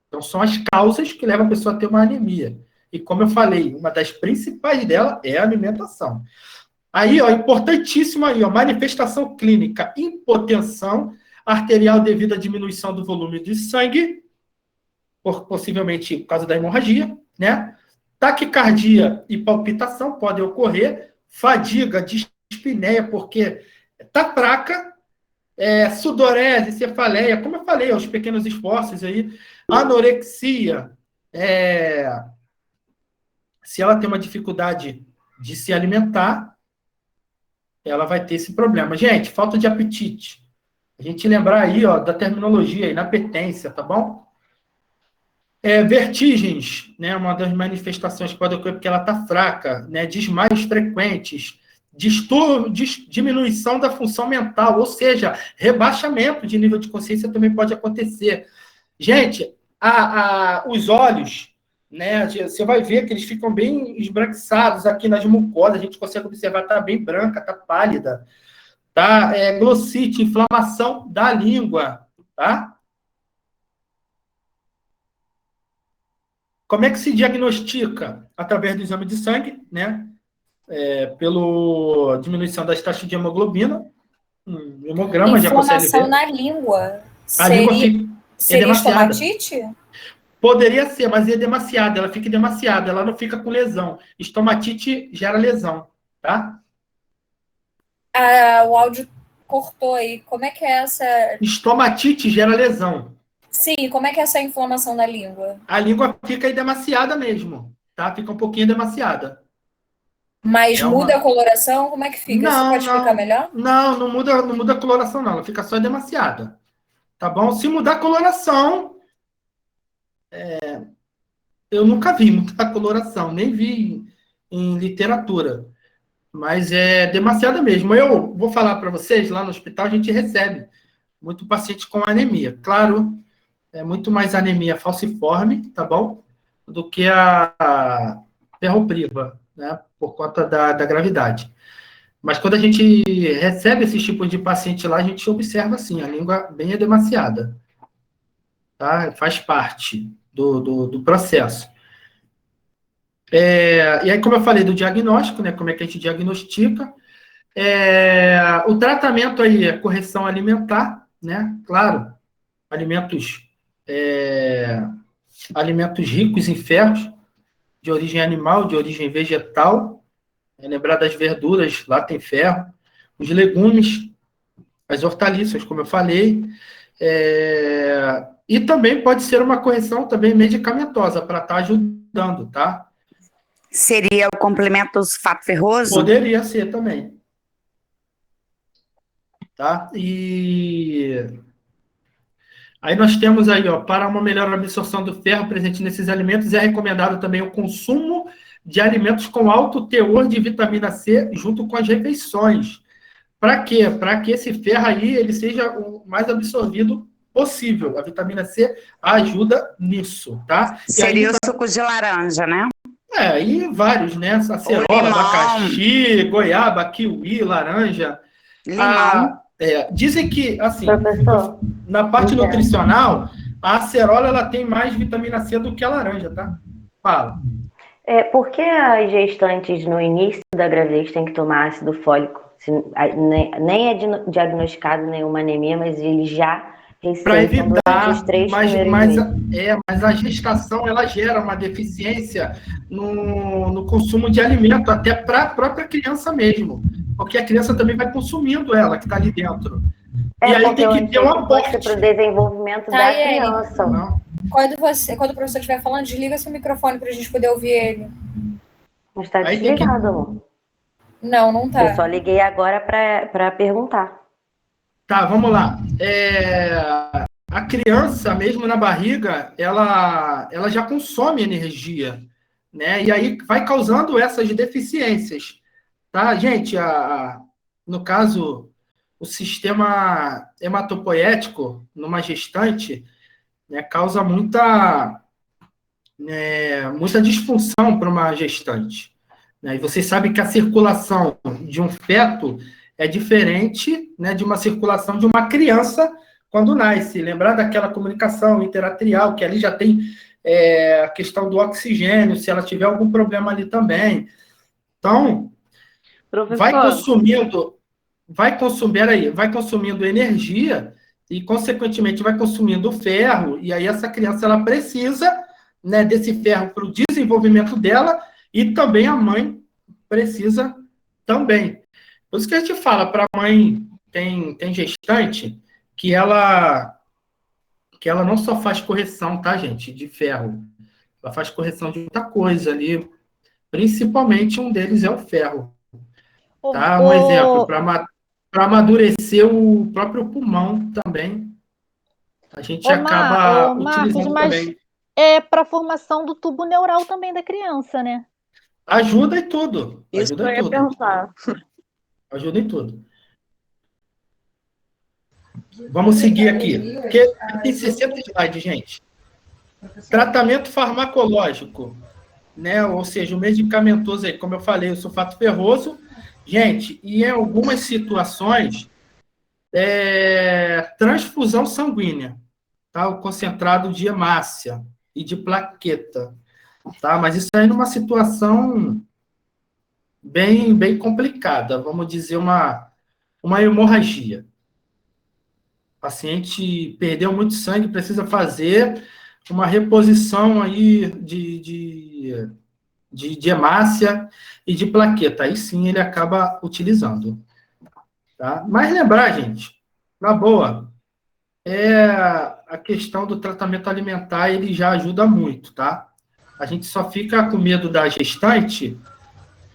Então, são as causas que levam a pessoa a ter uma anemia. E, como eu falei, uma das principais dela é a alimentação. Aí, ó, importantíssimo aí, ó, manifestação clínica, hipotensão arterial devido à diminuição do volume de sangue, possivelmente por causa da hemorragia, né? Taquicardia e palpitação podem ocorrer, fadiga, dispneia, porque tá fraca, sudorese, cefaleia, como eu falei, os pequenos esforços aí, anorexia, se ela tem uma dificuldade de se alimentar, ela vai ter esse problema. Gente, falta de apetite. A gente lembrar aí, ó, da terminologia, inapetência, tá bom? Vertigens, né? Uma das manifestações que pode ocorrer porque ela está fraca, né? Desmaios frequentes, diminuição da função mental, ou seja, rebaixamento de nível de consciência também pode acontecer. Gente, os olhos, né? Você vai ver que eles ficam bem esbranquiçados aqui nas mucosas, a gente consegue observar, está bem branca, está pálida, tá? Glossite, inflamação da língua, tá? Como é que se diagnostica? Através do exame de sangue, né? Pela diminuição das taxas de hemoglobina, hemograma já consegue ver. Inflamação na língua. A língua seria estomatite? Poderia ser, mas é demasiado. Ela fica demasiada, ela não fica com lesão. Estomatite gera lesão, tá? O áudio cortou aí. Como é que é essa... Estomatite gera lesão. Sim, como é que é essa inflamação na língua? A língua fica demasiada mesmo, tá? Fica um pouquinho demasiada. Mas muda a coloração? Como é que fica? Você pode explicar melhor? Não muda a coloração, não. Ela fica só demasiada. Tá bom? Se mudar a coloração, eu nunca vi mudar a coloração, nem vi em literatura. Mas é demasiada mesmo. Eu vou falar para vocês, lá no hospital a gente recebe muito paciente com anemia. Claro, é muito mais anemia falciforme, tá bom? Do que a ferropriva, né? Por conta da gravidade. Mas quando a gente recebe esse tipo de paciente lá, a gente observa assim, a língua bem edemaciada. Tá? Faz parte do processo. E aí, como eu falei do diagnóstico, né? Como é que a gente diagnostica? O tratamento aí é correção alimentar, né? Claro, alimentos ricos em ferros, de origem animal, de origem vegetal. Lembrar das verduras, lá tem ferro. Os legumes, as hortaliças, como eu falei. E também pode ser uma correção também medicamentosa, para estar ajudando, tá? Seria o complemento do sulfato ferroso? Poderia ser também. Tá? E aí nós temos aí, ó, para uma melhor absorção do ferro presente nesses alimentos, é recomendado também o consumo de alimentos com alto teor de vitamina C junto com as refeições. Para quê? Para que esse ferro aí ele seja o mais absorvido possível. A vitamina C ajuda nisso, tá? Seria o suco de laranja, né? E vários, né? Acerola, abacaxi, goiaba, kiwi, laranja. Limão. Dizem que, assim, Professor, na parte nutricional, a acerola ela tem mais vitamina C do que a laranja, tá? Fala. Por que as gestantes no início da gravidez têm que tomar ácido fólico? Nem é diagnosticado nenhuma anemia, mas eles já para evitar, durante os 3 primeiros meses. Mas a gestação ela gera uma deficiência no consumo de alimento, até para a própria criança mesmo, porque a criança também vai consumindo ela, que está ali dentro. E aí tem que ter um aporte para o desenvolvimento da criança. Não. Quando o professor estiver falando, desliga seu microfone para a gente poder ouvir ele. Mas está desligado, amor. Não tá. Eu só liguei agora para perguntar. Tá, vamos lá. A criança, mesmo na barriga, ela já consome energia, né? E aí vai causando essas deficiências, tá? Gente, no caso, o sistema hematopoético numa gestante, né, causa muita disfunção para uma gestante, né? E vocês sabem que a circulação de um feto é diferente, né, de uma circulação de uma criança quando nasce. Lembrar daquela comunicação interatrial, que ali já tem a questão do oxigênio, se ela tiver algum problema ali também. Então, vai consumindo energia e, consequentemente, vai consumindo ferro, e aí essa criança ela precisa, né, desse ferro para o desenvolvimento dela, e também a mãe precisa também. Por isso que a gente fala para a mãe, tem gestante, que ela não só faz correção, tá, gente, de ferro. Ela faz correção de muita coisa ali. Principalmente um deles é o ferro. Tá? Um exemplo, para amadurecer o próprio pulmão também. A gente acaba utilizando Marcos, também. para a formação do tubo neural também da criança, né? Ajuda em tudo. Isso que eu Ajuda em ia tudo. perguntar. Ajuda em tudo. Vamos seguir aqui. Porque tem 60 slides, gente. Tratamento farmacológico, né? Ou seja, o medicamentoso aí, como eu falei, o sulfato ferroso. Gente, e em algumas situações, transfusão sanguínea, tá? O concentrado de hemácia e de plaqueta, tá? Mas isso aí numa situação bem complicada, vamos dizer uma hemorragia. O paciente perdeu muito sangue, precisa fazer uma reposição aí de hemácia e de plaqueta. Aí sim ele acaba utilizando. Tá? Mas lembrar, gente, na boa, a questão do tratamento alimentar, ele já ajuda muito, tá? A gente só fica com medo da gestante,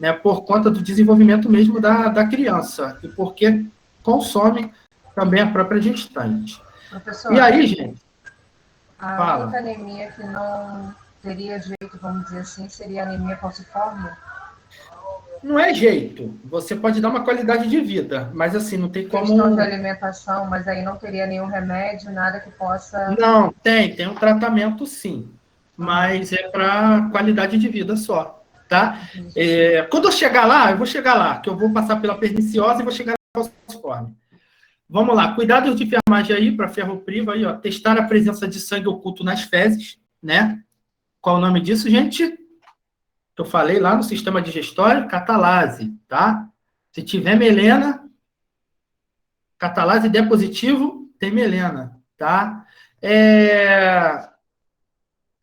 né, por conta do desenvolvimento mesmo da criança, e porque consome também a própria gestante. Professor, e aí, gente? A única anemia que não teria jeito, vamos dizer assim, seria a anemia falciforme? Não é jeito. Você pode dar uma qualidade de vida, mas assim, não tem como... Questão de alimentação, mas aí não teria nenhum remédio, nada que possa... Não, tem um tratamento sim, mas é para qualidade de vida só, tá? Quando eu chegar lá, eu vou chegar lá, que eu vou passar pela perniciosa e vou chegar na falciforme. Vamos lá, cuidados de enfermagem aí, para ferropriva, aí, ó, testar a presença de sangue oculto nas fezes, né? Qual o nome disso, gente? Eu falei lá no sistema digestório, catalase, tá? Se tiver melena, catalase D positivo, tem melena, tá?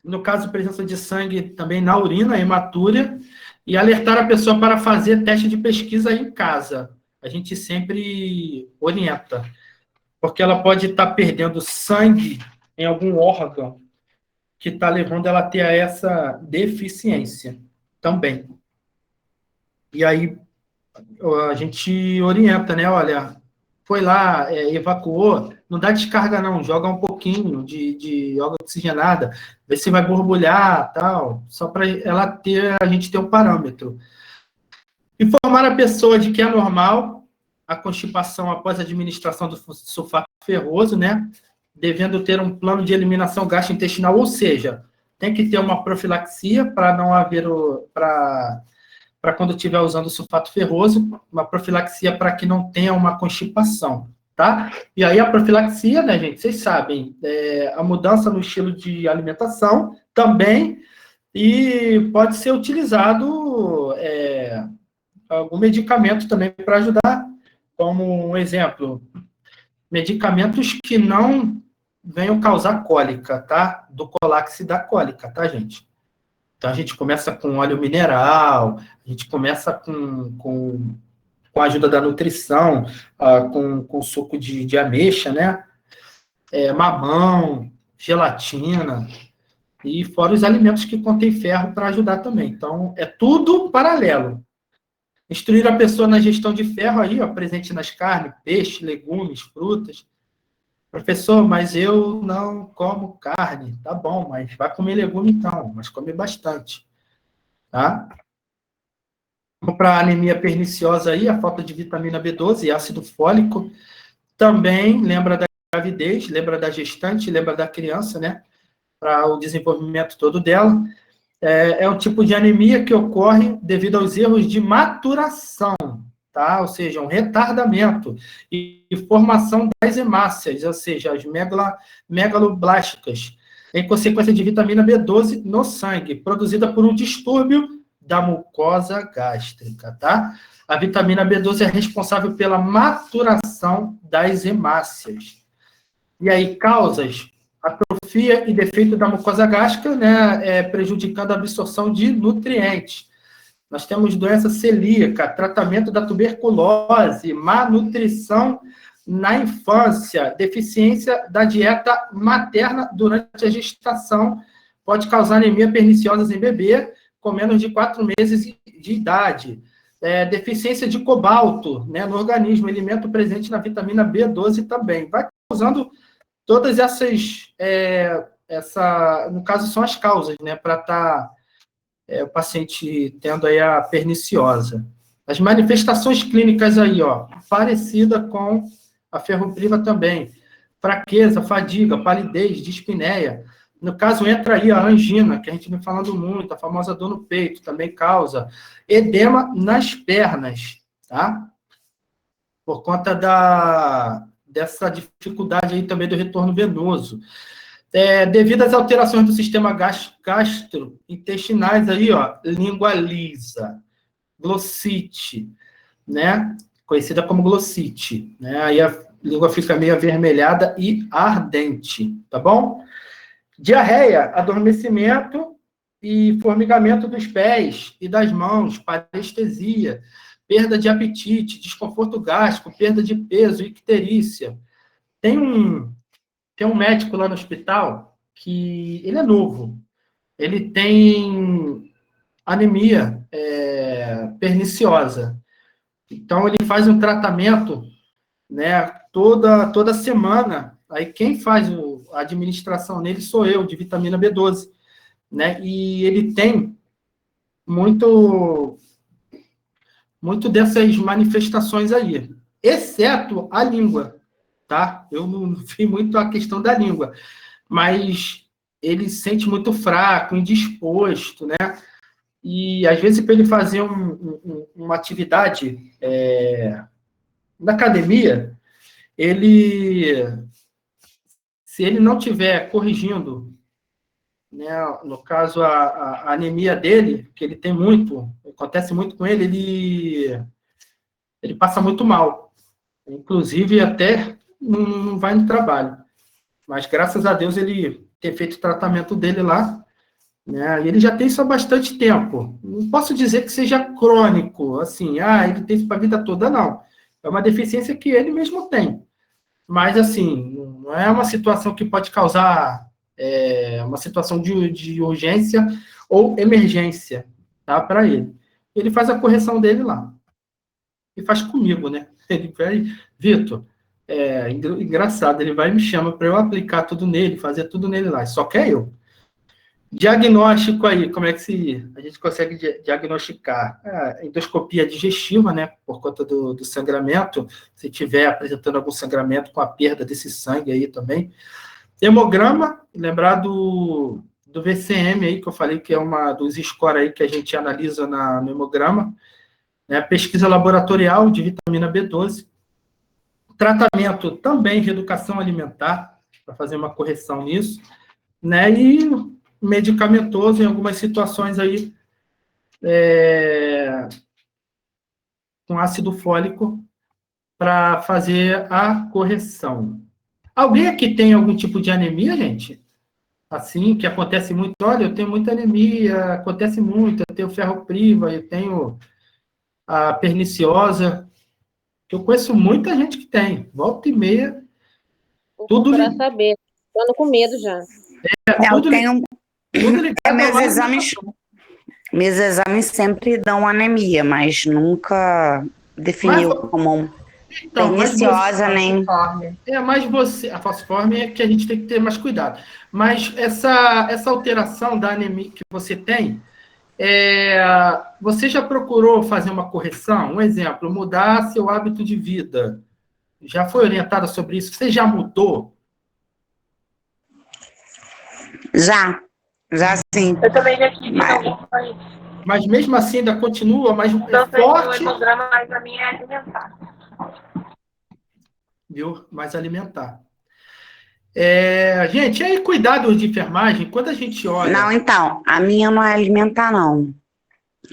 No caso, presença de sangue também na urina, hematúria, e alertar a pessoa para fazer teste de pesquisa em casa. A gente sempre orienta, porque ela pode estar perdendo sangue em algum órgão que está levando ela a ter essa deficiência também. E aí a gente orienta, né? Olha, foi lá, evacuou, não dá descarga não, joga um pouquinho de água oxigenada, vê se vai borbulhar, tal, só para a gente ter um parâmetro. Informar a pessoa de que é normal a constipação após a administração do sulfato ferroso, né? Devendo ter um plano de eliminação gastrointestinal, ou seja, tem que ter uma profilaxia para não haver para quando estiver usando o sulfato ferroso, uma profilaxia para que não tenha uma constipação, tá? E aí a profilaxia, né, gente, vocês sabem, a mudança no estilo de alimentação também, e pode ser utilizado algum medicamento também para ajudar, como um exemplo, medicamentos que não venham causar cólica, tá? Do Colax da cólica, tá, gente? Então, a gente começa com óleo mineral, a gente começa com a ajuda da nutrição, com suco de ameixa, né? Mamão, gelatina, e fora os alimentos que contêm ferro para ajudar também. Então, é tudo paralelo. Instruir a pessoa na gestão de ferro aí, ó, presente nas carnes, peixe, legumes, frutas. Professor, mas eu não como carne. Tá bom, mas vai comer legume então, mas come bastante. Tá? Vamos para a anemia perniciosa aí, a falta de vitamina B12 e ácido fólico. Também lembra da gravidez, lembra da gestante, lembra da criança, né? Para o desenvolvimento todo dela. É um tipo de anemia que ocorre devido aos erros de maturação, tá? Ou seja, um retardamento e formação das hemácias, ou seja, as megaloblásticas, em consequência de vitamina B12 no sangue, produzida por um distúrbio da mucosa gástrica, tá? A vitamina B12 é responsável pela maturação das hemácias. E aí, causas: atrofia e defeito da mucosa gástrica, né, prejudicando a absorção de nutrientes. Nós temos doença celíaca, tratamento da tuberculose, má nutrição na infância, deficiência da dieta materna durante a gestação, pode causar anemia perniciosa em bebê com menos de 4 meses de idade. Deficiência de cobalto, né, no organismo, elemento presente na vitamina B12 também. Vai causando todas essas no caso, são as causas, né, para estar o paciente tendo aí a perniciosa. As manifestações clínicas aí, ó, parecida com a ferropriva também. Fraqueza, fadiga, palidez, dispneia. No caso, entra aí a angina, que a gente vem falando muito, a famosa dor no peito, também causa. Edema nas pernas, tá? Por conta dessa dificuldade aí também do retorno venoso. Devido às alterações do sistema gastrointestinais aí, ó, língua lisa, glossite, né? Conhecida como glossite, né? Aí a língua fica meio avermelhada e ardente, tá bom? Diarreia, adormecimento e formigamento dos pés e das mãos, parestesia, perda de apetite, desconforto gástrico, perda de peso, icterícia. Tem um médico lá no hospital que ele é novo. Ele tem anemia perniciosa. Então, ele faz um tratamento, né, toda semana. Aí, quem faz a administração nele sou eu, de vitamina B12. Né? E ele tem muito dessas manifestações aí, exceto a língua, tá? Eu não vi muito a questão da língua, mas ele se sente muito fraco, indisposto, né? E, às vezes, para ele fazer uma atividade na academia, se ele não estiver corrigindo, né, no caso, a anemia dele, que ele tem muito, acontece muito com ele passa muito mal. Inclusive, até não vai no trabalho. Mas, graças a Deus, ele tem feito o tratamento dele lá, né? E ele já tem isso há bastante tempo. Não posso dizer que seja crônico, assim, ele tem isso para a vida toda, não. É uma deficiência que ele mesmo tem. Mas, assim, não é uma situação que pode causar uma situação de urgência ou emergência, tá, para ele. Ele faz a correção dele lá. E faz comigo, né? Ele vai, Vitor, engraçado, ele vai e me chama para eu aplicar tudo nele, fazer tudo nele lá, só quer eu. Diagnóstico aí, como é que a gente consegue diagnosticar? Endoscopia digestiva, né, por conta do sangramento, se tiver apresentando algum sangramento com a perda desse sangue aí também. Hemograma, lembrar do VCM aí, que eu falei que é uma dos score aí que a gente analisa no hemograma, né, pesquisa laboratorial de vitamina B12, tratamento também, reeducação alimentar, para fazer uma correção nisso, né, e medicamentoso em algumas situações aí, com ácido fólico, para fazer a correção. Alguém aqui tem algum tipo de anemia, gente? Assim, que acontece muito. Olha, eu tenho muita anemia, acontece muito, eu tenho ferropriva, eu tenho a perniciosa. Eu conheço muita gente que tem. Volta e meia. Vou tudo procurar saber. Estou com medo já. Tudo meus exames sempre dão anemia, mas nunca definiu como perniciosa, nem... Mas você... A falciforme é que a gente tem que ter mais cuidado. Mas essa alteração da anemia que você tem, você já procurou fazer uma correção? Um exemplo, mudar seu hábito de vida. Já foi orientada sobre isso? Você já mudou? Já sim. Eu também já tive mas mesmo assim ainda continua mais forte? Mas a minha é alimentar. Viu? Mais alimentar. Gente, e aí cuidados de enfermagem, quando a gente olha... Não, então, a minha não é alimentar, não.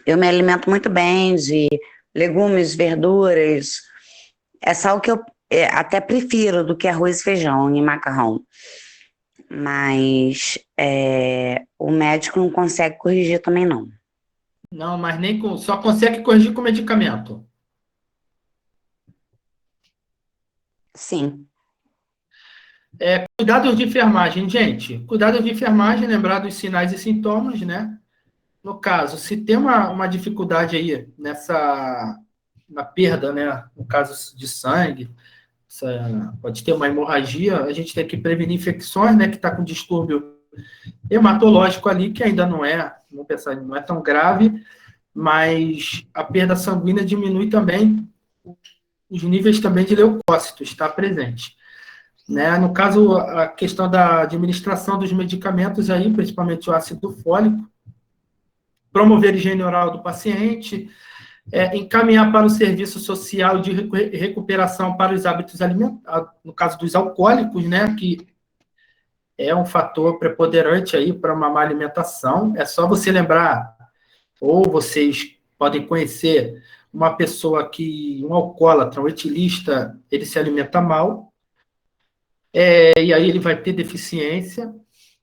Eu me alimento muito bem de legumes, verduras. É só o que eu até prefiro do que arroz e feijão e macarrão. Mas o médico não consegue corrigir também, não. Não, mas só consegue corrigir com medicamento. Sim. Cuidados de enfermagem, gente. Cuidados de enfermagem, lembrar dos sinais e sintomas, né? No caso, se tem uma dificuldade aí na perda, né? No caso de sangue, pode ter uma hemorragia, a gente tem que prevenir infecções, né? Que está com distúrbio hematológico ali, que ainda não é, vamos pensar, não é tão grave, mas a perda sanguínea diminui também, os níveis também de leucócitos está presente. Né? No caso, a questão da administração dos medicamentos aí, principalmente o ácido fólico, promover a higiene oral do paciente, encaminhar para o serviço social de recuperação para os hábitos alimentares, no caso dos alcoólicos, né, que é um fator preponderante aí para uma má alimentação. É só você lembrar, ou vocês podem conhecer uma pessoa um alcoólatra, um etilista, ele se alimenta mal, e aí ele vai ter deficiência,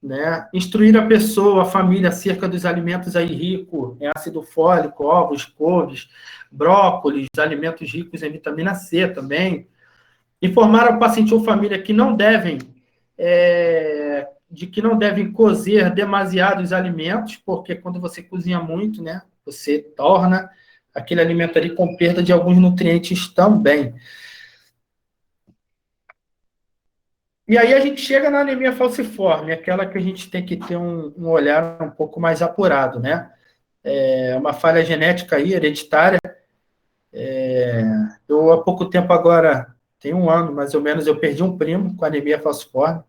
né? Instruir a pessoa, a família, acerca dos alimentos aí ricos em ácido fólico, ovos, couves, brócolis, alimentos ricos em vitamina C também. Informar ao paciente ou família que não devem cozer demasiados alimentos, porque quando você cozinha muito, né, você torna aquele alimento ali com perda de alguns nutrientes também. E aí a gente chega na anemia falciforme, aquela que a gente tem que ter um olhar um pouco mais apurado, né? É uma falha genética aí, hereditária. Eu, há pouco tempo agora, tem um ano mais ou menos, eu perdi um primo com anemia falciforme.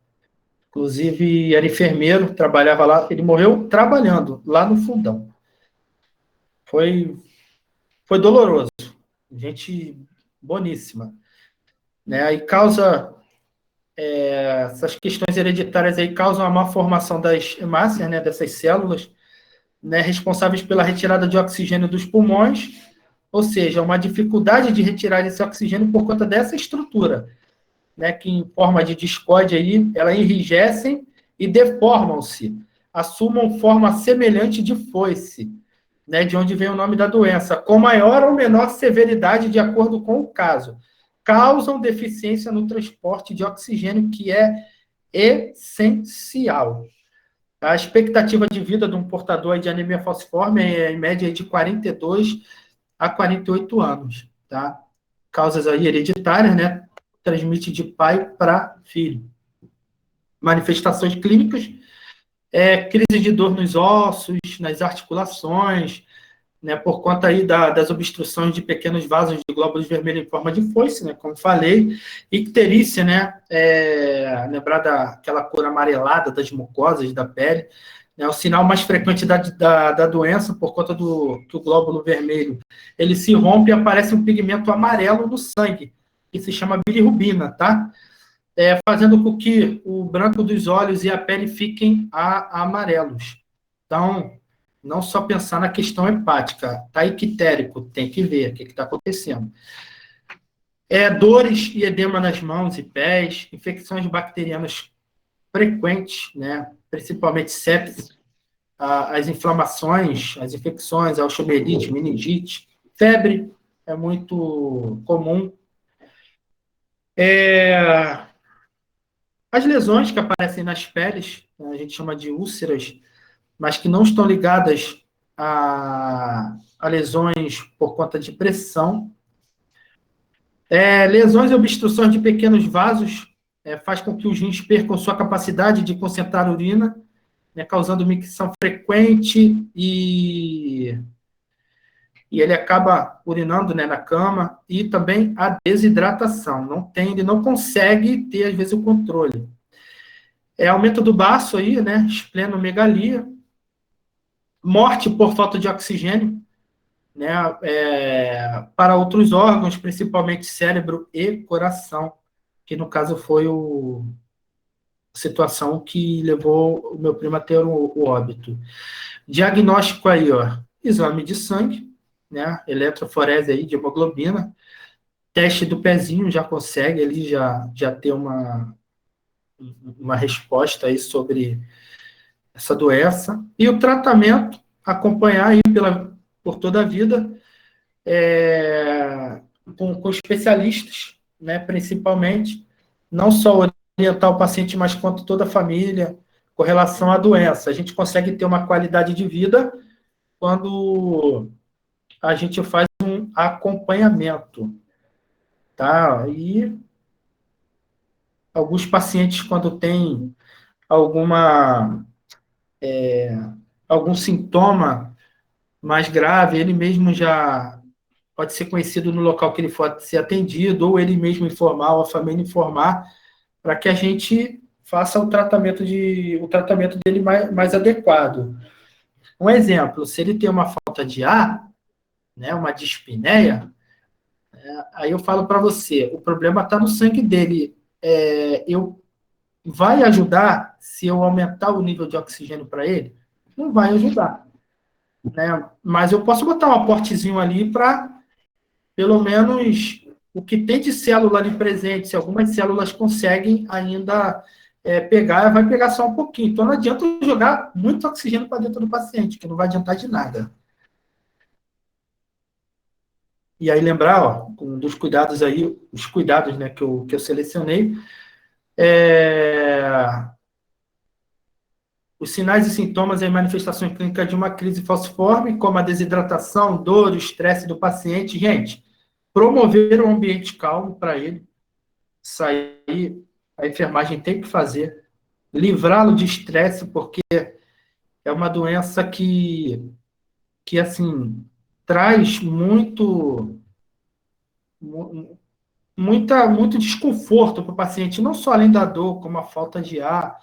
Inclusive, era enfermeiro, trabalhava lá. Ele morreu trabalhando lá no fundão. Foi doloroso. Gente boníssima. Né? E causa... essas questões hereditárias aí causam a má formação das hemácias, né, dessas células, né, responsáveis pela retirada de oxigênio dos pulmões, ou seja, uma dificuldade de retirar esse oxigênio por conta dessa estrutura, né, que em forma de discorde aí, elas enrijecem e deformam-se, assumam forma semelhante de foice, né, de onde vem o nome da doença, com maior ou menor severidade de acordo com o caso. Causam deficiência no transporte de oxigênio, que é essencial. A expectativa de vida de um portador de anemia falciforme é, em média, de 42 a 48 anos. Tá? Causas aí hereditárias, né? Transmite de pai para filho. Manifestações clínicas, crise de dor nos ossos, nas articulações, né, por conta aí das obstruções de pequenos vasos de glóbulos vermelhos em forma de foice, né, como falei, icterícia, né, lembrar daquela cor amarelada das mucosas da pele, né, o sinal mais frequente da doença, por conta que o glóbulo vermelho ele se rompe e aparece um pigmento amarelo no sangue, que se chama bilirrubina, tá? Fazendo com que o branco dos olhos e a pele fiquem amarelos. Então, não só pensar na questão hepática, tá ictérico, tem que ver o que está acontecendo. Dores e edema nas mãos e pés, infecções bacterianas frequentes, né, principalmente sepsis, as inflamações, as infecções, a osteomielite, meningite, febre é muito comum. As lesões que aparecem nas peles, a gente chama de úlceras, mas que não estão ligadas a lesões por conta de pressão. Lesões e obstruções de pequenos vasos faz com que os rins percam sua capacidade de concentrar urina, né, causando micção frequente e ele acaba urinando, né, na cama, e também a desidratação. Ele não consegue ter, às vezes, o controle. Aumento do baço aí, né, esplenomegalia, morte por falta de oxigênio, né, para outros órgãos, principalmente cérebro e coração, que no caso foi a situação que levou o meu primo a ter o óbito. Diagnóstico aí, ó, exame de sangue, né, eletroforese aí de hemoglobina, teste do pezinho já consegue ali já ter uma resposta aí sobre essa doença, e o tratamento, acompanhar aí por toda a vida, com especialistas, né, principalmente, não só orientar o paciente, mas quanto toda a família, com relação à doença. A gente consegue ter uma qualidade de vida quando a gente faz um acompanhamento, tá? E alguns pacientes, quando tem alguma algum sintoma mais grave, ele mesmo já pode ser conhecido no local que ele for ser atendido, ou ele mesmo informar, ou a família informar, para que a gente faça o tratamento dele mais adequado. Um exemplo, se ele tem uma falta de ar, né, uma dispneia, aí eu falo para você, o problema está no sangue dele. Vai ajudar se eu aumentar o nível de oxigênio para ele? Não vai ajudar. Né? Mas eu posso botar um aportezinho ali para, pelo menos, o que tem de célula ali presente, se algumas células conseguem ainda pegar, vai pegar só um pouquinho. Então não adianta jogar muito oxigênio para dentro do paciente, que não vai adiantar de nada. E aí lembrar, ó, um dos cuidados aí, os cuidados, né, que eu selecionei, os sinais e sintomas e manifestações clínicas de uma crise falciforme, como a desidratação, dor, o estresse do paciente. Gente, promover um ambiente calmo para ele. Isso aí a enfermagem tem que fazer. Livrá-lo de estresse, porque é uma doença que assim, traz muito desconforto para o paciente, não só além da dor, como a falta de ar,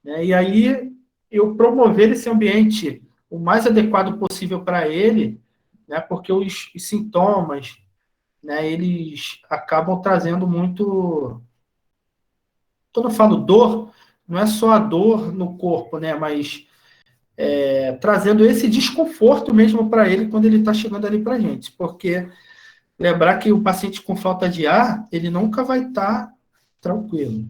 né? E aí, eu promover esse ambiente o mais adequado possível para ele, né? Porque os sintomas, né, eles acabam trazendo muito... Quando eu falo dor, não é só a dor no corpo, né? Mas trazendo esse desconforto mesmo para ele quando ele está chegando ali para a gente, porque lembrar que o paciente com falta de ar, ele nunca vai estar tranquilo,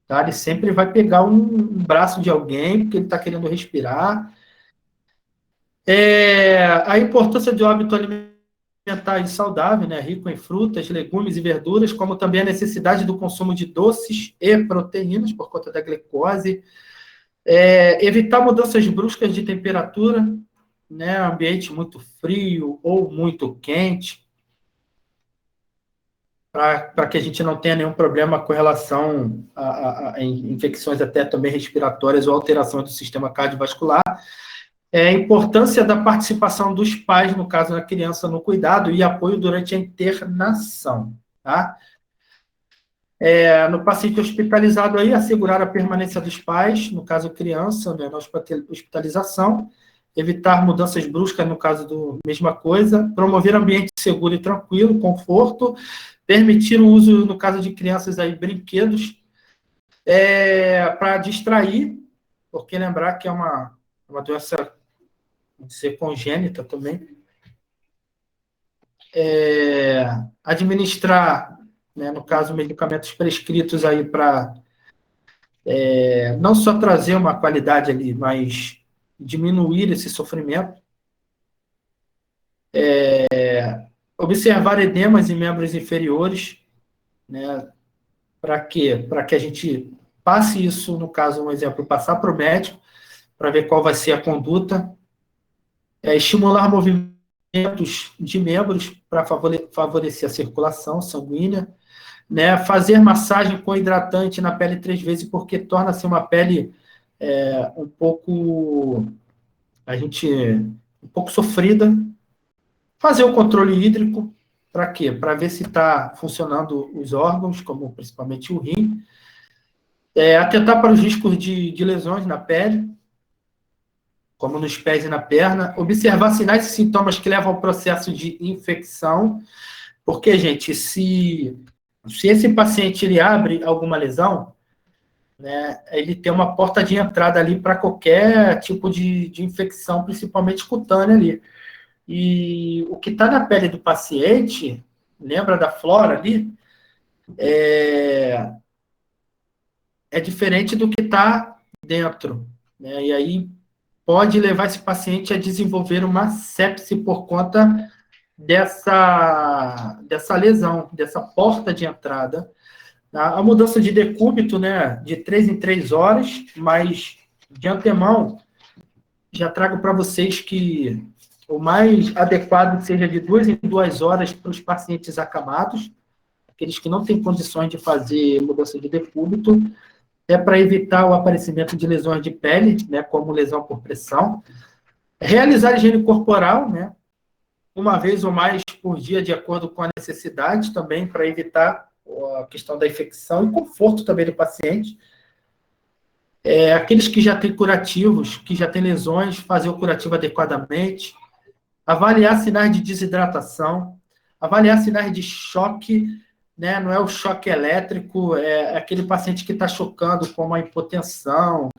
tá? Ele sempre vai pegar um braço de alguém, porque ele está querendo respirar. A importância de um hábito alimentar e saudável, né? Rico em frutas, legumes e verduras, como também a necessidade do consumo de doces e proteínas, por conta da glicose. Evitar mudanças bruscas de temperatura, né? Ambiente muito frio ou muito quente, para que a gente não tenha nenhum problema com relação a infecções até também respiratórias ou alterações do sistema cardiovascular. A importância da participação dos pais, no caso da criança, no cuidado e apoio durante a internação. Tá? No paciente hospitalizado, aí, assegurar a permanência dos pais, no caso criança, né, na hospitalização, evitar mudanças bruscas, no caso do mesma coisa, promover ambiente seguro e tranquilo, conforto, permitir o uso, no caso de crianças, aí, brinquedos, para distrair, porque lembrar que é uma doença, pode ser congênita também. Administrar, né, no caso, medicamentos prescritos aí para não só trazer uma qualidade ali, mas diminuir esse sofrimento. Observar edemas em membros inferiores, né? Para quê? Para que a gente passe isso, no caso, um exemplo, passar para o médico, para ver qual vai ser a conduta. Estimular movimentos de membros para favorecer a circulação sanguínea. Né? Fazer massagem com hidratante na pele 3 vezes, porque torna-se uma pele um pouco sofrida. Fazer o controle hídrico, para quê? Para ver se está funcionando os órgãos, como principalmente o rim. Atentar para os riscos de lesões na pele, como nos pés e na perna. Observar sinais e sintomas que levam ao processo de infecção, porque, gente, se esse paciente ele abre alguma lesão, né, ele tem uma porta de entrada ali para qualquer tipo de infecção, principalmente cutânea ali. E o que está na pele do paciente, lembra da flora ali, é diferente do que está dentro, né? E aí pode levar esse paciente a desenvolver uma sepse por conta dessa lesão, dessa porta de entrada. A mudança de decúbito, né, de 3 em 3 horas, mas de antemão já trago para vocês que o mais adequado seja de 2 em 2 horas para os pacientes acamados, aqueles que não têm condições de fazer mudança de decúbito, até para evitar o aparecimento de lesões de pele, né, como lesão por pressão. Realizar higiene corporal, né, uma vez ou mais por dia, de acordo com a necessidade, também para evitar a questão da infecção e conforto também do paciente. Aqueles que já têm curativos, que já têm lesões, fazer o curativo adequadamente. Avaliar sinais de desidratação, avaliar sinais de choque, né? Não é o choque elétrico, é aquele paciente que está chocando com uma hipotensão,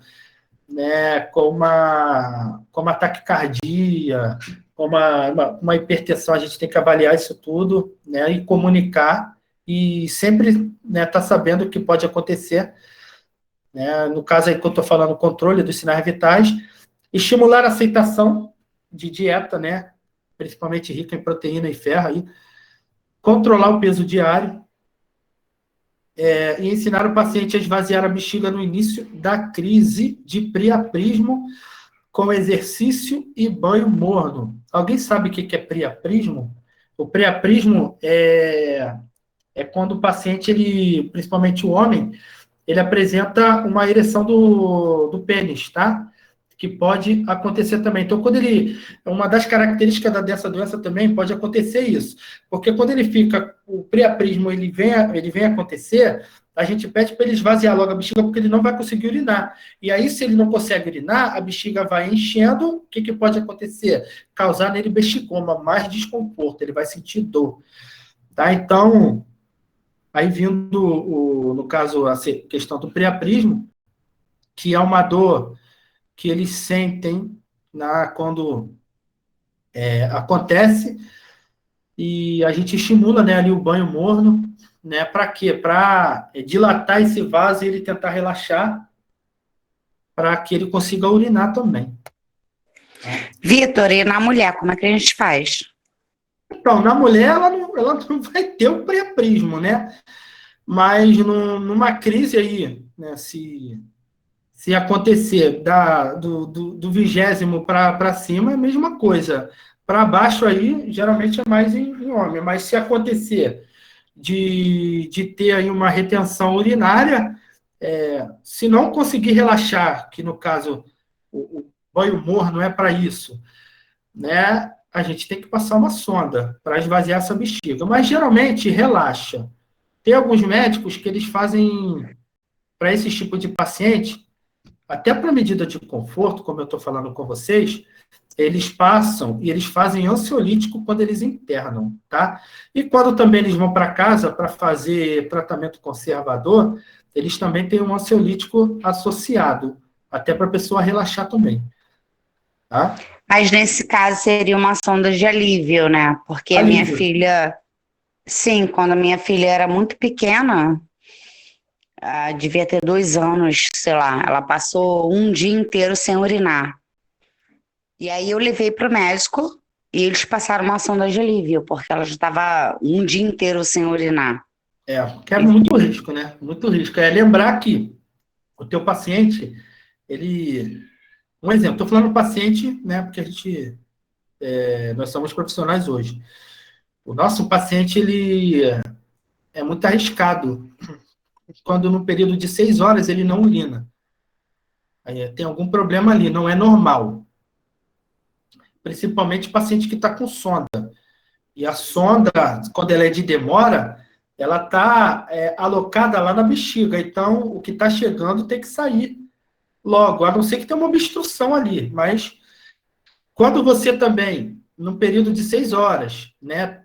né? com uma taquicardia, com uma hipertensão. A gente tem que avaliar isso tudo, né? E comunicar, e sempre, né, tá sabendo o que pode acontecer, né? No caso aí que eu estou falando, controle dos sinais vitais, estimular a aceitação de dieta, né? Principalmente rica em proteína e ferro, aí, controlar o peso diário, e ensinar o paciente a esvaziar a bexiga no início da crise de priaprismo, com exercício e banho morno. Alguém sabe o que é priaprismo? O priaprismo é quando o paciente, principalmente o homem, ele apresenta uma ereção do pênis, tá? Que pode acontecer também. Então, uma das características dessa doença também pode acontecer isso, porque quando ele fica, o priaprismo, ele vem acontecer, a gente pede para ele esvaziar logo a bexiga, porque ele não vai conseguir urinar. E aí, se ele não consegue urinar, a bexiga vai enchendo, o que pode acontecer? Causar nele bexigoma, mais desconforto, ele vai sentir dor. Tá? Então, aí vindo, no caso, a questão do priaprismo, que é uma dor que eles sentem quando acontece, e a gente estimula, né, ali o banho morno, né, para quê? Para dilatar esse vaso e ele tentar relaxar, para que ele consiga urinar também. Vitor, e na mulher, como é que a gente faz? Então, na mulher, ela não vai ter o priaprismo, né? Mas numa crise aí, né, se acontecer do 20º para cima, é a mesma coisa. Para baixo aí, geralmente é mais em homem. Mas se acontecer de ter aí uma retenção urinária, se não conseguir relaxar, que no caso o banho morno é para isso, né? A gente tem que passar uma sonda para esvaziar essa bexiga. Mas geralmente relaxa. Tem alguns médicos que eles fazem, para esse tipo de paciente, até para medida de conforto, como eu estou falando com vocês, eles passam e eles fazem ansiolítico quando eles internam, tá? E quando também eles vão para casa para fazer tratamento conservador, eles também têm um ansiolítico associado, até para a pessoa relaxar também, tá? Mas nesse caso seria uma sonda de alívio, né? Porque a minha filha, sim, quando a minha filha era muito pequena, devia ter 2 anos, sei lá, ela passou um dia inteiro sem urinar. E aí eu levei para o médico e eles passaram uma sonda de alívio, porque ela já estava um dia inteiro sem urinar. Porque é muito risco, né? Muito risco. Lembrar que o teu paciente, um exemplo, estou falando do paciente, né? Porque nós somos profissionais hoje. O nosso paciente, ele é muito arriscado quando no período de 6 horas ele não urina. Aí tem algum problema ali, não é normal. Principalmente paciente que está com sonda. E a sonda, quando ela é de demora, ela está alocada lá na bexiga. Então, o que está chegando tem que sair logo, a não ser que tenha uma obstrução ali. Mas, quando você também, no período de 6 horas, né,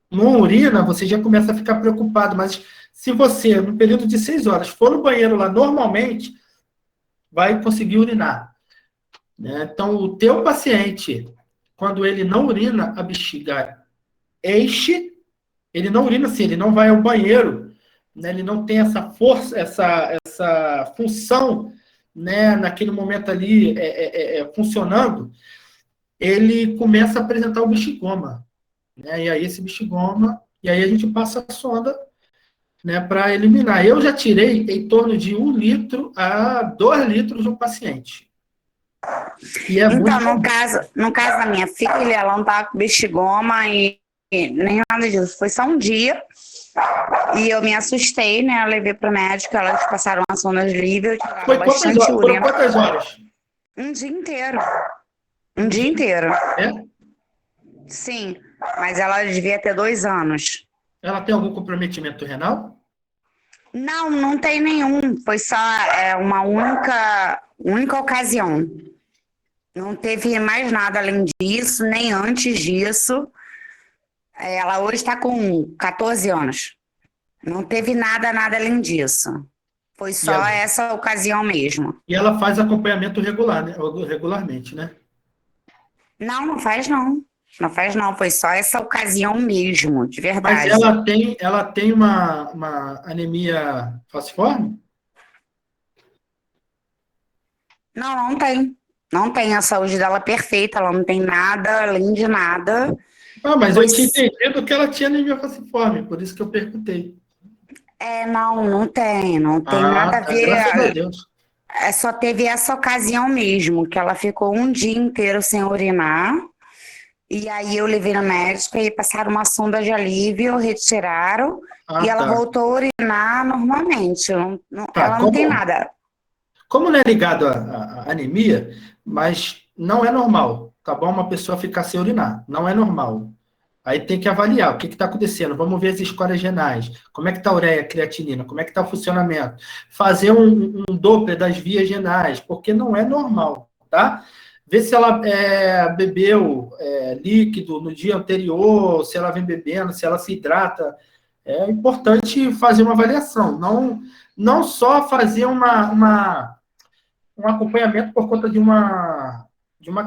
não urina, você já começa a ficar preocupado. Mas, se você, no período de 6 horas, for no banheiro lá normalmente, vai conseguir urinar. Então, o teu paciente, quando ele não urina, a bexiga enche, ele não urina assim, ele não vai ao banheiro, né, ele não tem essa força, essa função, né, naquele momento ali funcionando, ele começa a apresentar o bexigoma. Né, e aí esse bexigoma, e aí a gente passa a sonda, né, para eliminar. Eu já tirei em torno de 1 litro a 2 litros do paciente. Então, no caso da minha filha, ela não estava com bexigoma e nem nada disso. Foi só um dia E eu me assustei, né? Eu levei pro médico, elas passaram a sonda livre, eu tirava Foi bastante foram urina. quantas horas? Um dia inteiro. Um dia inteiro. É? Sim, mas ela devia ter 2 anos. Ela tem algum comprometimento renal? Não, não tem nenhum. Foi só uma única ocasião. Não teve mais nada além disso, nem antes disso. Ela hoje está com 14 anos. Não teve nada além disso. Foi só essa ocasião mesmo. E ela faz acompanhamento regular, né? Regularmente, né? Não, não faz não. Não faz não. Foi só essa ocasião mesmo, de verdade. Mas ela tem uma anemia falciforme? Não, não tem. Não tem. A saúde dela é perfeita. Ela não tem nada além de nada. Ah, mas eu tinha entendido que ela tinha anemia falciforme, por isso que eu perguntei. Não tem. Não tem nada a ver. Graças a Deus. Só teve essa ocasião mesmo, que ela ficou um dia inteiro sem urinar. E aí eu levei no médico e passaram uma sonda de alívio, retiraram. E ela voltou a urinar normalmente. Ela não tem nada. Como não é ligado à anemia, mas não é normal, tá bom? Uma pessoa ficar sem urinar. Não é normal. Aí tem que avaliar o que está acontecendo. Vamos ver as escórias renais. Como é que está a ureia, a creatinina? Como é que está o funcionamento? Fazer um Doppler das vias renais, porque não é normal, tá? Ver se ela bebeu líquido no dia anterior, se ela vem bebendo, se ela se hidrata. É importante fazer uma avaliação. Não só fazer um acompanhamento por conta de uma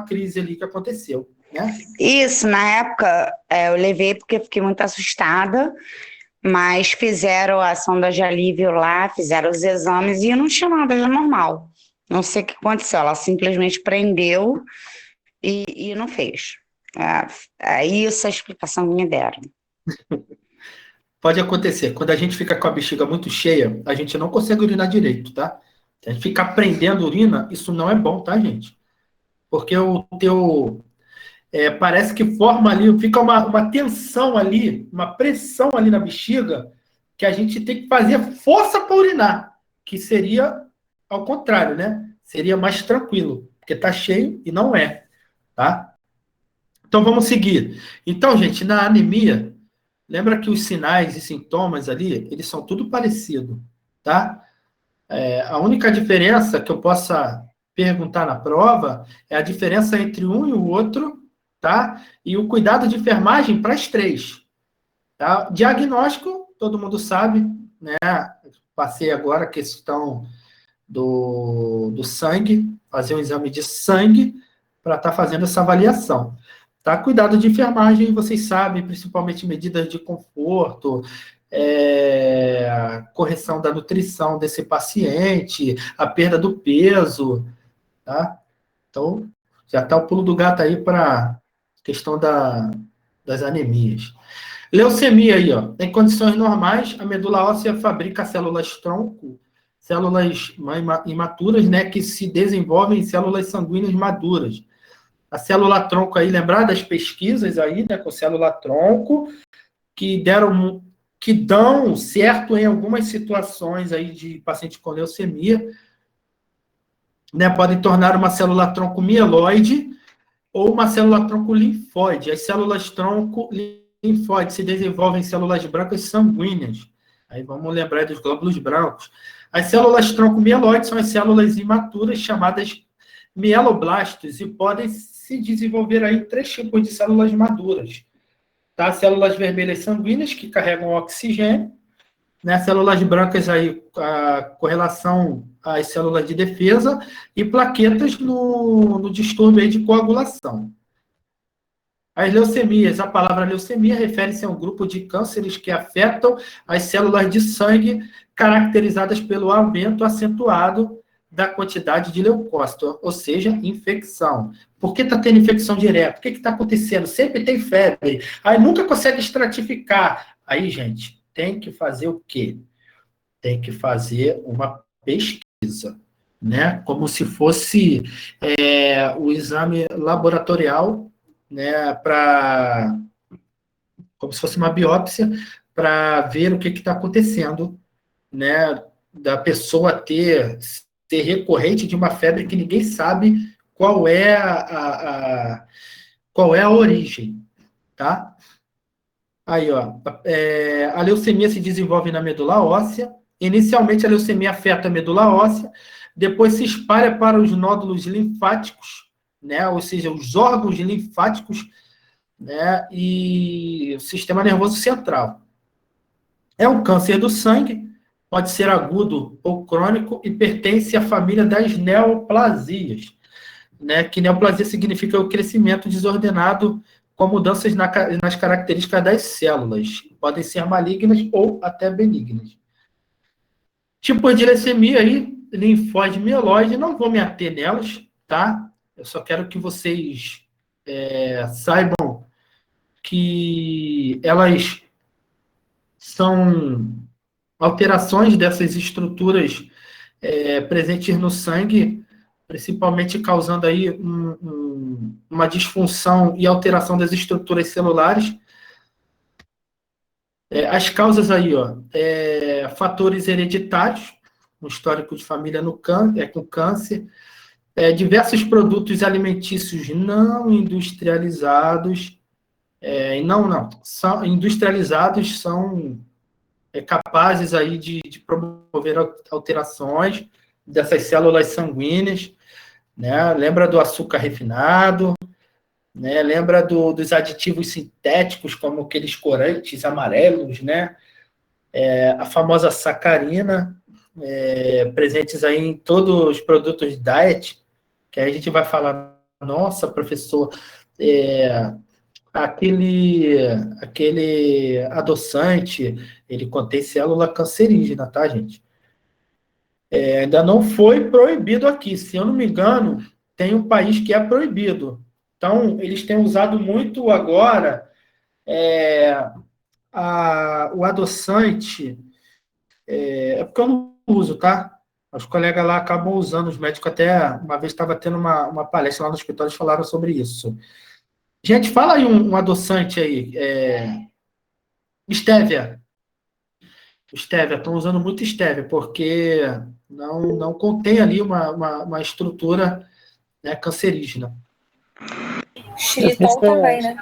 crise ali que aconteceu. Né? Isso, na época eu levei porque eu fiquei muito assustada, mas fizeram a sonda de alívio lá, fizeram os exames e não tinha nada de normal. Não sei o que aconteceu, ela simplesmente prendeu e não fez. Isso é a explicação que me deram. Pode acontecer. Quando a gente fica com a bexiga muito cheia, a gente não consegue urinar direito, tá? Se a gente ficar prendendo urina, isso não é bom, tá, gente? Porque o teu... parece que forma ali, fica uma tensão ali, uma pressão ali na bexiga, que a gente tem que fazer força para urinar, que seria ao contrário, né? Seria mais tranquilo, porque tá cheio e não é, tá? Então vamos seguir. Então, gente, na anemia, lembra que os sinais e sintomas ali, eles são tudo parecido, tá? A única diferença que eu possa perguntar na prova é a diferença entre um e o outro, tá? E o cuidado de enfermagem para as 3. Tá? Diagnóstico, todo mundo sabe, né? Passei agora a questão do sangue, fazer um exame de sangue para estar fazendo essa avaliação. Tá? Cuidado de enfermagem, vocês sabem, principalmente medidas de conforto, correção da nutrição desse paciente, a perda do peso, tá? Então, já está o pulo do gato aí para questão das anemias. Leucemia aí, ó. Em condições normais, a medula óssea fabrica células-tronco, células imaturas, né, que se desenvolvem em células sanguíneas maduras. A célula-tronco aí, lembrar das pesquisas aí, né, com célula-tronco, que dão certo em algumas situações aí de paciente com leucemia, né, podem tornar uma célula-tronco mieloide ou uma célula-tronco linfóide. As células-tronco linfóide se desenvolvem em células brancas sanguíneas. Aí vamos lembrar dos glóbulos brancos. As células-tronco mieloide são as células imaturas chamadas mieloblastos e podem se desenvolver aí 3 tipos de células maduras. Tá? Células vermelhas sanguíneas que carregam oxigênio, né? Células brancas aí, com relação às células de defesa, e plaquetas no distúrbio aí de coagulação. As leucemias, a palavra leucemia refere-se a um grupo de cânceres que afetam as células de sangue, caracterizadas pelo aumento acentuado da quantidade de leucócito, ou seja, infecção. Por que está tendo infecção direta? O que está acontecendo? Sempre tem febre. Aí nunca consegue estratificar. Aí, gente, tem que fazer o quê? Tem que fazer uma pesquisa, né? Como se fosse o exame laboratorial, né? Como se fosse uma biópsia, para ver o que está acontecendo, né, da pessoa ser recorrente de uma febre que ninguém sabe qual é qual é a origem, tá? Aí, ó, a leucemia se desenvolve na medula óssea. Inicialmente, a leucemia afeta a medula óssea, depois se espalha para os nódulos linfáticos, né? Ou seja, os órgãos linfáticos, né? E o sistema nervoso central. É um câncer do sangue, pode ser agudo ou crônico e pertence à família das neoplasias, né? Que neoplasia significa o crescimento desordenado com mudanças nas características das células. Podem ser malignas ou até benignas. Tipos de leucemia aí, linfóide e mieloide, não vou me ater nelas, tá? Eu só quero que vocês saibam que elas são alterações dessas estruturas presentes no sangue, principalmente causando aí uma disfunção e alteração das estruturas celulares. As causas aí, ó, fatores hereditários, um histórico de família com câncer, diversos produtos alimentícios não industrializados, industrializados são capazes aí de promover alterações dessas células sanguíneas, né? Lembra do açúcar refinado, né? Lembra dos aditivos sintéticos, como aqueles corantes amarelos, né? A famosa sacarina, presentes aí em todos os produtos diet, que aí a gente vai falar, nossa, professor, aquele adoçante, ele contém célula cancerígena, tá, gente? Ainda não foi proibido aqui. Se eu não me engano, tem um país que é proibido. Então, eles têm usado muito agora o adoçante. Porque eu não uso, tá? Os colegas lá acabam usando, os médicos até, uma vez estava tendo uma palestra lá no escritório, eles falaram sobre isso. Gente, fala aí um adoçante aí. Estévia. Estévia, estão usando muito estévia, porque não contém ali uma estrutura, né, cancerígena. Xilitol também, né?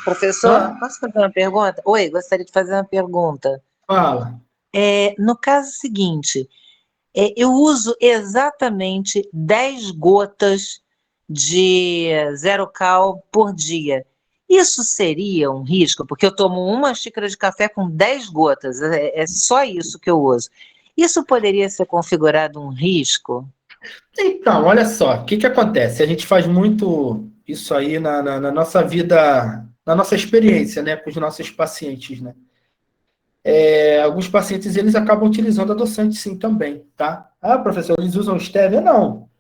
Professor, posso fazer uma pergunta? Oi, gostaria de fazer uma pergunta. Fala. No caso seguinte, eu uso exatamente 10 gotas de zero cal por dia. Isso seria um risco? Porque eu tomo uma xícara de café com 10 gotas, é só isso que eu uso. Isso poderia ser configurado um risco? Então, olha só, o que acontece? A gente faz muito isso aí na nossa vida, na nossa experiência, né, com os nossos pacientes, né? Alguns pacientes, eles acabam utilizando adoçante sim também, tá? Ah, professor, eles usam estévia? Não.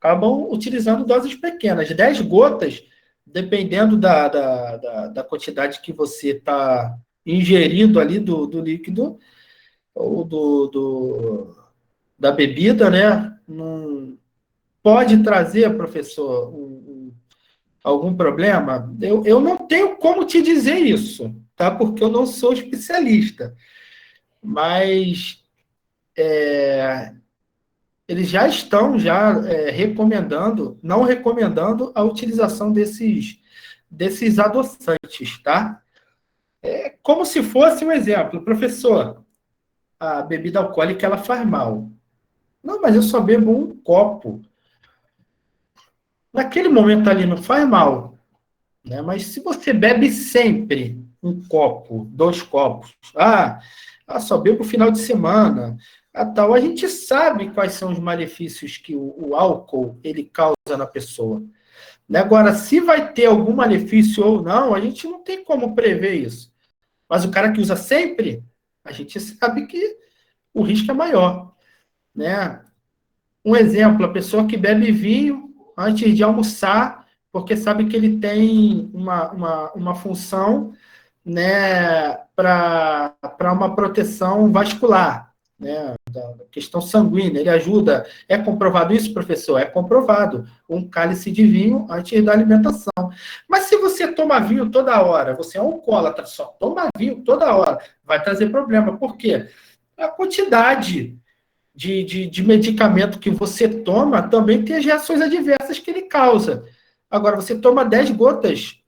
Acabam utilizando doses pequenas, 10 gotas, dependendo da quantidade que você está ingerindo ali do líquido ou da bebida, né? Não pode trazer, professor, algum problema? Eu não tenho como te dizer isso, tá? Porque eu não sou especialista. Mas eles já estão não recomendando a utilização desses adoçantes, tá? Como se fosse um exemplo, professor, a bebida alcoólica ela faz mal. Não, mas eu só bebo um copo. Naquele momento ali não faz mal, né? Mas se você bebe sempre um copo, 2 copos, só bebo no final de semana, tal, a gente sabe quais são os malefícios que o álcool ele causa na pessoa. Agora, se vai ter algum malefício ou não, a gente não tem como prever isso. Mas o cara que usa sempre, a gente sabe que o risco é maior, né? Um exemplo, a pessoa que bebe vinho antes de almoçar, porque sabe que ele tem uma função, né, para uma proteção vascular, né? da questão sanguínea, ele ajuda. É comprovado isso, professor? É comprovado. Um cálice de vinho antes da alimentação. Mas se você toma vinho toda hora, você é um alcoólatra, só toma vinho toda hora, vai trazer problema. Por quê? A quantidade de medicamento que você toma também tem as reações adversas que ele causa. Agora, você toma 10 gotas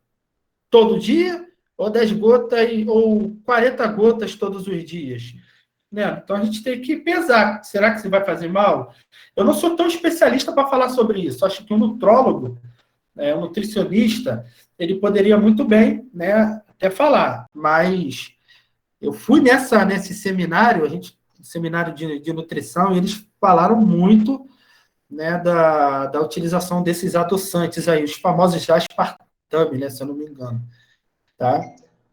todo dia, ou 10 gotas, ou 40 gotas todos os dias. Né? Então, a gente tem que pesar. Será que isso vai fazer mal? Eu não sou tão especialista para falar sobre isso. Acho que um nutrólogo, um nutricionista, ele poderia muito bem, né, até falar. Mas eu fui nesse seminário, seminário de nutrição, e eles falaram muito, né, da utilização desses adoçantes aí, os famosos aspartame, né, se eu não me engano. Tá?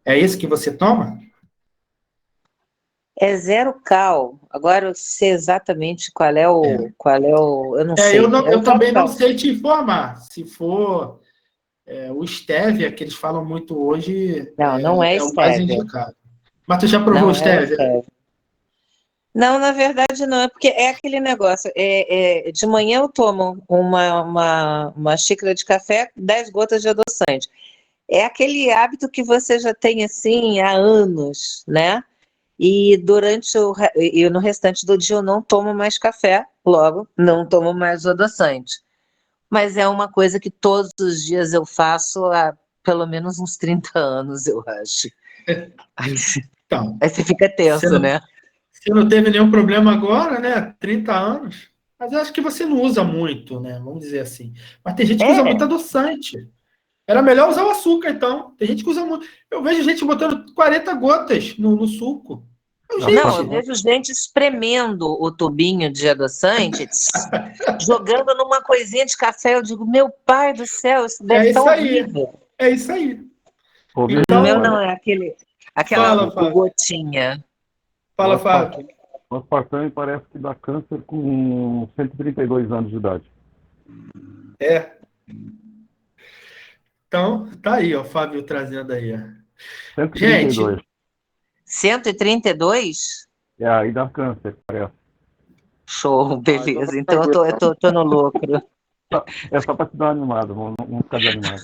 É esse que você toma? É 0 cal. Agora eu sei exatamente qual é o. Eu não sei. Eu também não sei te informar. Se for o stevia, que eles falam muito hoje, não é o mais stevia. indicado. Mas tu já provou o stevia? Não, na verdade não, é porque é aquele negócio, de manhã eu tomo uma xícara de café, 10 gotas de adoçante. É aquele hábito que você já tem assim há anos, né? E no restante do dia eu não tomo mais café, logo, não tomo mais o adoçante. Mas é uma coisa que todos os dias eu faço há pelo menos uns 30 anos, eu acho. Aí você fica tenso, né? Você não teve nenhum problema agora, né? 30 anos. Mas eu acho que você não usa muito, né? Vamos dizer assim. Mas tem gente que usa muito adoçante. Era melhor usar o açúcar, então. Tem gente que usa muito. Eu vejo gente botando 40 gotas no suco. Eu vejo gente espremendo o tubinho de adoçante, jogando numa coisinha de café. Eu digo, meu pai do céu, isso deve estar horrível. É isso aí. Então, o meu não é aquela gotinha. Fala, Fábio. O aspartame parece que dá câncer com 132 anos de idade. Então, tá aí, ó, o Fábio trazendo aí. 132. Gente, 132? Aí dá câncer, parece. Show, beleza. Então eu tô no lucro. É só para te dar uma animada, não ficar desanimado.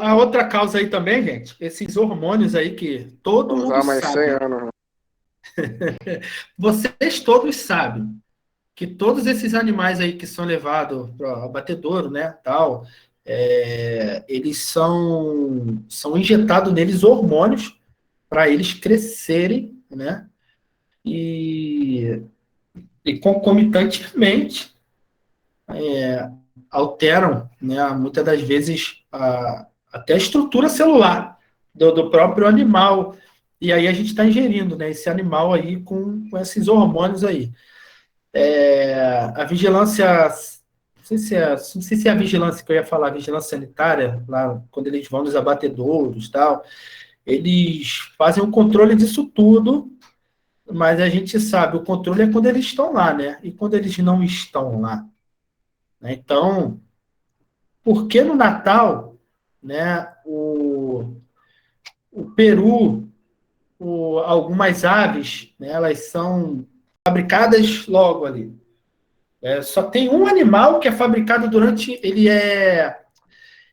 A outra causa aí também, gente, esses hormônios aí que todo mundo mais sabe. 100 anos. Vocês todos sabem que todos esses animais aí que são levados para o abatedouro, né, tal, eles são injetados neles hormônios para eles crescerem, né, e concomitantemente alteram, né, muitas das vezes até a estrutura celular do próprio animal, e aí a gente está ingerindo, né, esse animal aí com esses hormônios aí. A vigilância, não sei se é a vigilância que eu ia falar, a vigilância sanitária, lá quando eles vão nos abatedouros e tal, eles fazem um controle disso tudo, mas a gente sabe, o controle é quando eles estão lá, né? E quando eles não estão lá. Né? Então, por que no Natal, né, o peru, algumas aves, né, elas são fabricadas logo ali. Só tem um animal que é fabricado ele é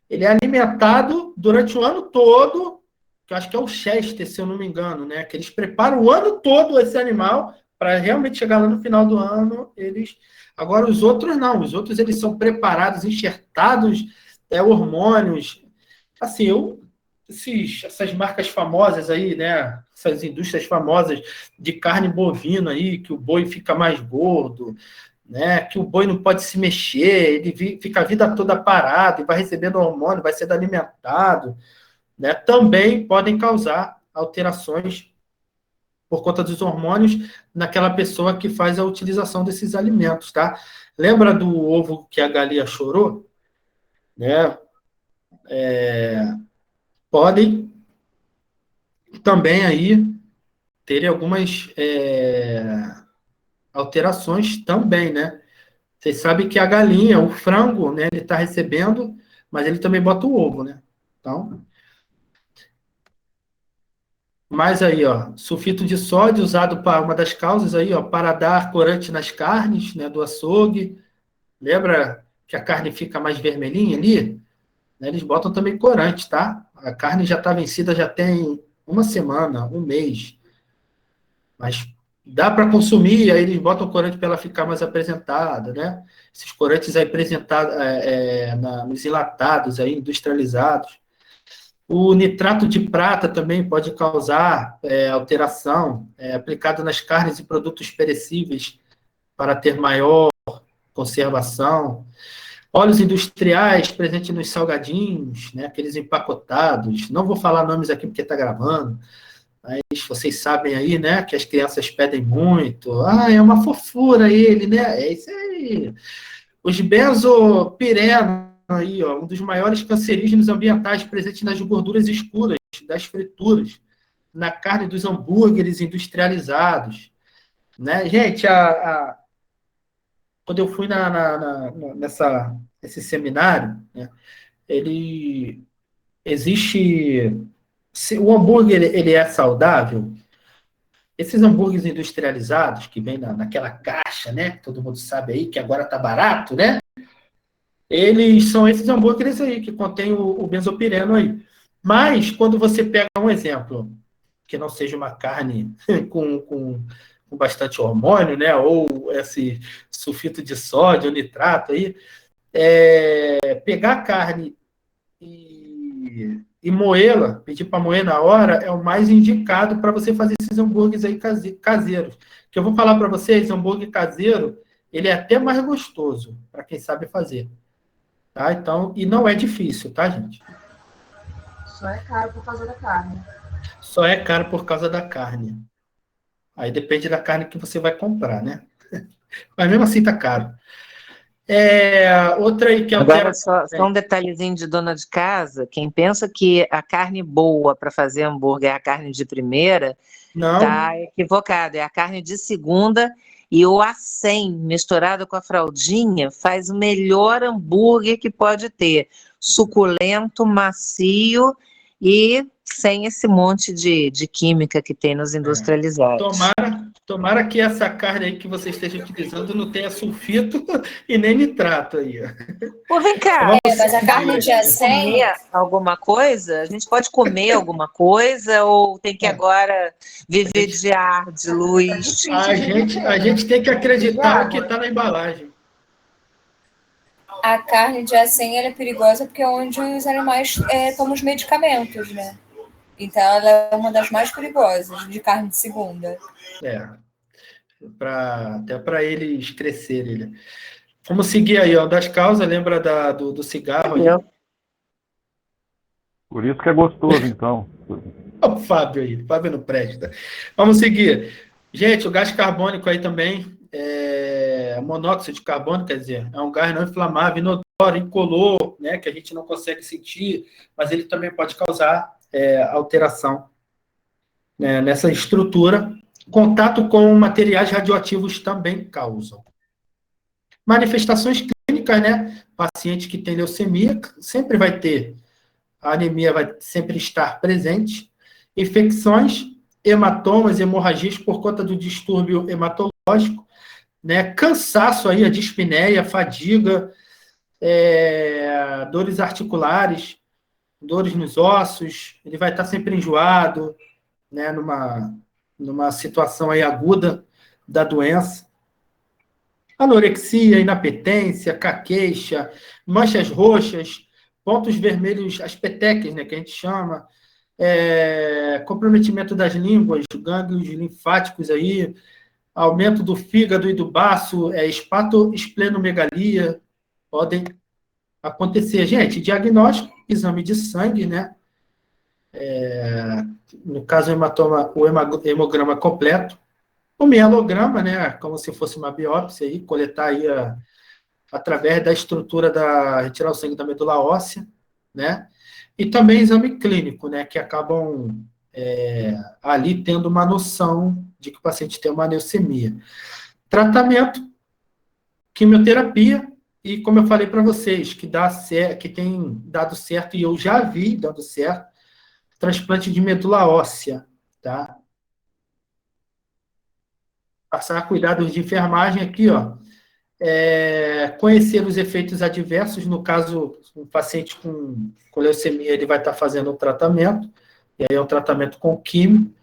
alimentado durante o ano todo, que eu acho que é o Chester, se eu não me engano, né? Que eles preparam o ano todo esse animal para realmente chegar lá no final do ano. Agora os outros não, os outros eles são preparados, enxertados, hormônios. Assim, essas marcas famosas aí, né? Essas indústrias famosas de carne bovina aí, que o boi fica mais gordo, né, que o boi não pode se mexer, ele fica a vida toda parado e vai recebendo hormônio, vai sendo alimentado, né, também podem causar alterações por conta dos hormônios naquela pessoa que faz a utilização desses alimentos, tá? Lembra do ovo que a galinha chorou? Né? Podem também aí ter algumas alterações também, né? Vocês sabem que a galinha, o frango, né, ele está recebendo, mas ele também bota o ovo, né? Então, Mas aí, ó, sulfito de sódio usado para uma das causas aí, ó, para dar corante nas carnes, né, do açougue. Lembra que a carne fica mais vermelhinha ali? Né, eles botam também corante, tá? A carne já está vencida já tem uma semana, um mês. Mas dá para consumir, aí eles botam corante para ela ficar mais apresentada, né? Esses corantes aí apresentados nos enlatados aí, industrializados. O nitrato de prata também pode causar alteração, aplicado nas carnes e produtos perecíveis para ter maior conservação. Óleos industriais presentes nos salgadinhos, né, aqueles empacotados. Não vou falar nomes aqui porque está gravando, mas vocês sabem aí, né, que as crianças pedem muito. Ah, é uma fofura ele, né? É isso aí. Os benzopirenos, aí, ó, um dos maiores cancerígenos ambientais presentes nas gorduras escuras das frituras, na carne dos hambúrgueres industrializados. Né? Gente, quando eu fui nesse seminário, né, existe... O hambúrguer ele é saudável? Esses hambúrgueres industrializados, que vem naquela caixa, né? Todo mundo sabe aí que agora tá barato, né? Eles são esses hambúrgueres aí, que contém o benzopireno aí. Mas, quando você pega um exemplo, que não seja uma carne com bastante hormônio, né? Ou esse sulfito de sódio, nitrato aí, pegar a carne e moê-la, pedir para moer na hora, é o mais indicado para você fazer esses hambúrgueres aí caseiros. Que eu vou falar para vocês, hambúrguer caseiro, ele é até mais gostoso, para quem sabe fazer. Tá? Então, e não é difícil, tá, gente? Só é caro por causa da carne. Só é caro por causa da carne. Aí depende da carne que você vai comprar, né? Mas mesmo assim tá caro. Outra aí que Agora, só um detalhezinho de dona de casa, quem pensa que a carne boa para fazer hambúrguer é a carne de primeira, tá equivocado, é a carne de segunda, e o acém misturado com a fraldinha faz o melhor hambúrguer que pode ter, suculento, macio e sem esse monte de química que tem nos industrializados. Tomara que essa carne aí que você esteja utilizando não tenha sulfito e nem nitrato aí. Pô, vem cá. Mas a carne de acém... alguma coisa? A gente pode comer alguma coisa ou tem que agora viver de ar, de luz? A gente tem que acreditar no que está na embalagem. A carne de acém ela é perigosa porque é onde os animais tomam os medicamentos, né? Então, ela é uma das mais perigosas, de carne de segunda. Até para eles crescerem. Né? Vamos seguir aí, ó, das causas, lembra do cigarro? Aí? Por isso que é gostoso, então. O Fábio não presta. Vamos seguir. Gente, o gás carbônico aí também, monóxido de carbono, quer dizer, é um gás não inflamável, inodoro, incolor, né, que a gente não consegue sentir, mas ele também pode causar alteração, né, nessa estrutura. Contato com materiais radioativos também causam. Manifestações clínicas, né? Paciente que tem leucemia sempre vai ter, a anemia vai sempre estar presente. Infecções, hematomas, hemorragias por conta do distúrbio hematológico, né? Cansaço aí, a dispneia, fadiga, dores articulares, dores nos ossos, ele vai estar sempre enjoado, né? Numa situação aí aguda da doença. Anorexia, inapetência, caqueixa, manchas roxas, pontos vermelhos, as petecas, né, que a gente chama, comprometimento das línguas, gânglios linfáticos aí, aumento do fígado e do baço, hepatoesplenomegalia, podem acontecer. Gente, diagnóstico, exame de sangue, né? No caso, o hemograma completo, o mielograma, né, como se fosse uma biópsia, aí, coletar aí através da estrutura retirar o sangue da medula óssea, né, e também exame clínico, né, que acabam ali tendo uma noção de que o paciente tem uma leucemia. Tratamento, quimioterapia, e como eu falei para vocês, que tem dado certo, e eu já vi dando certo, transplante de medula óssea, tá? Passar cuidados de enfermagem aqui, ó. Conhecer os efeitos adversos, no caso, um paciente com leucemia, ele vai estar fazendo um tratamento, e aí é um tratamento com químio,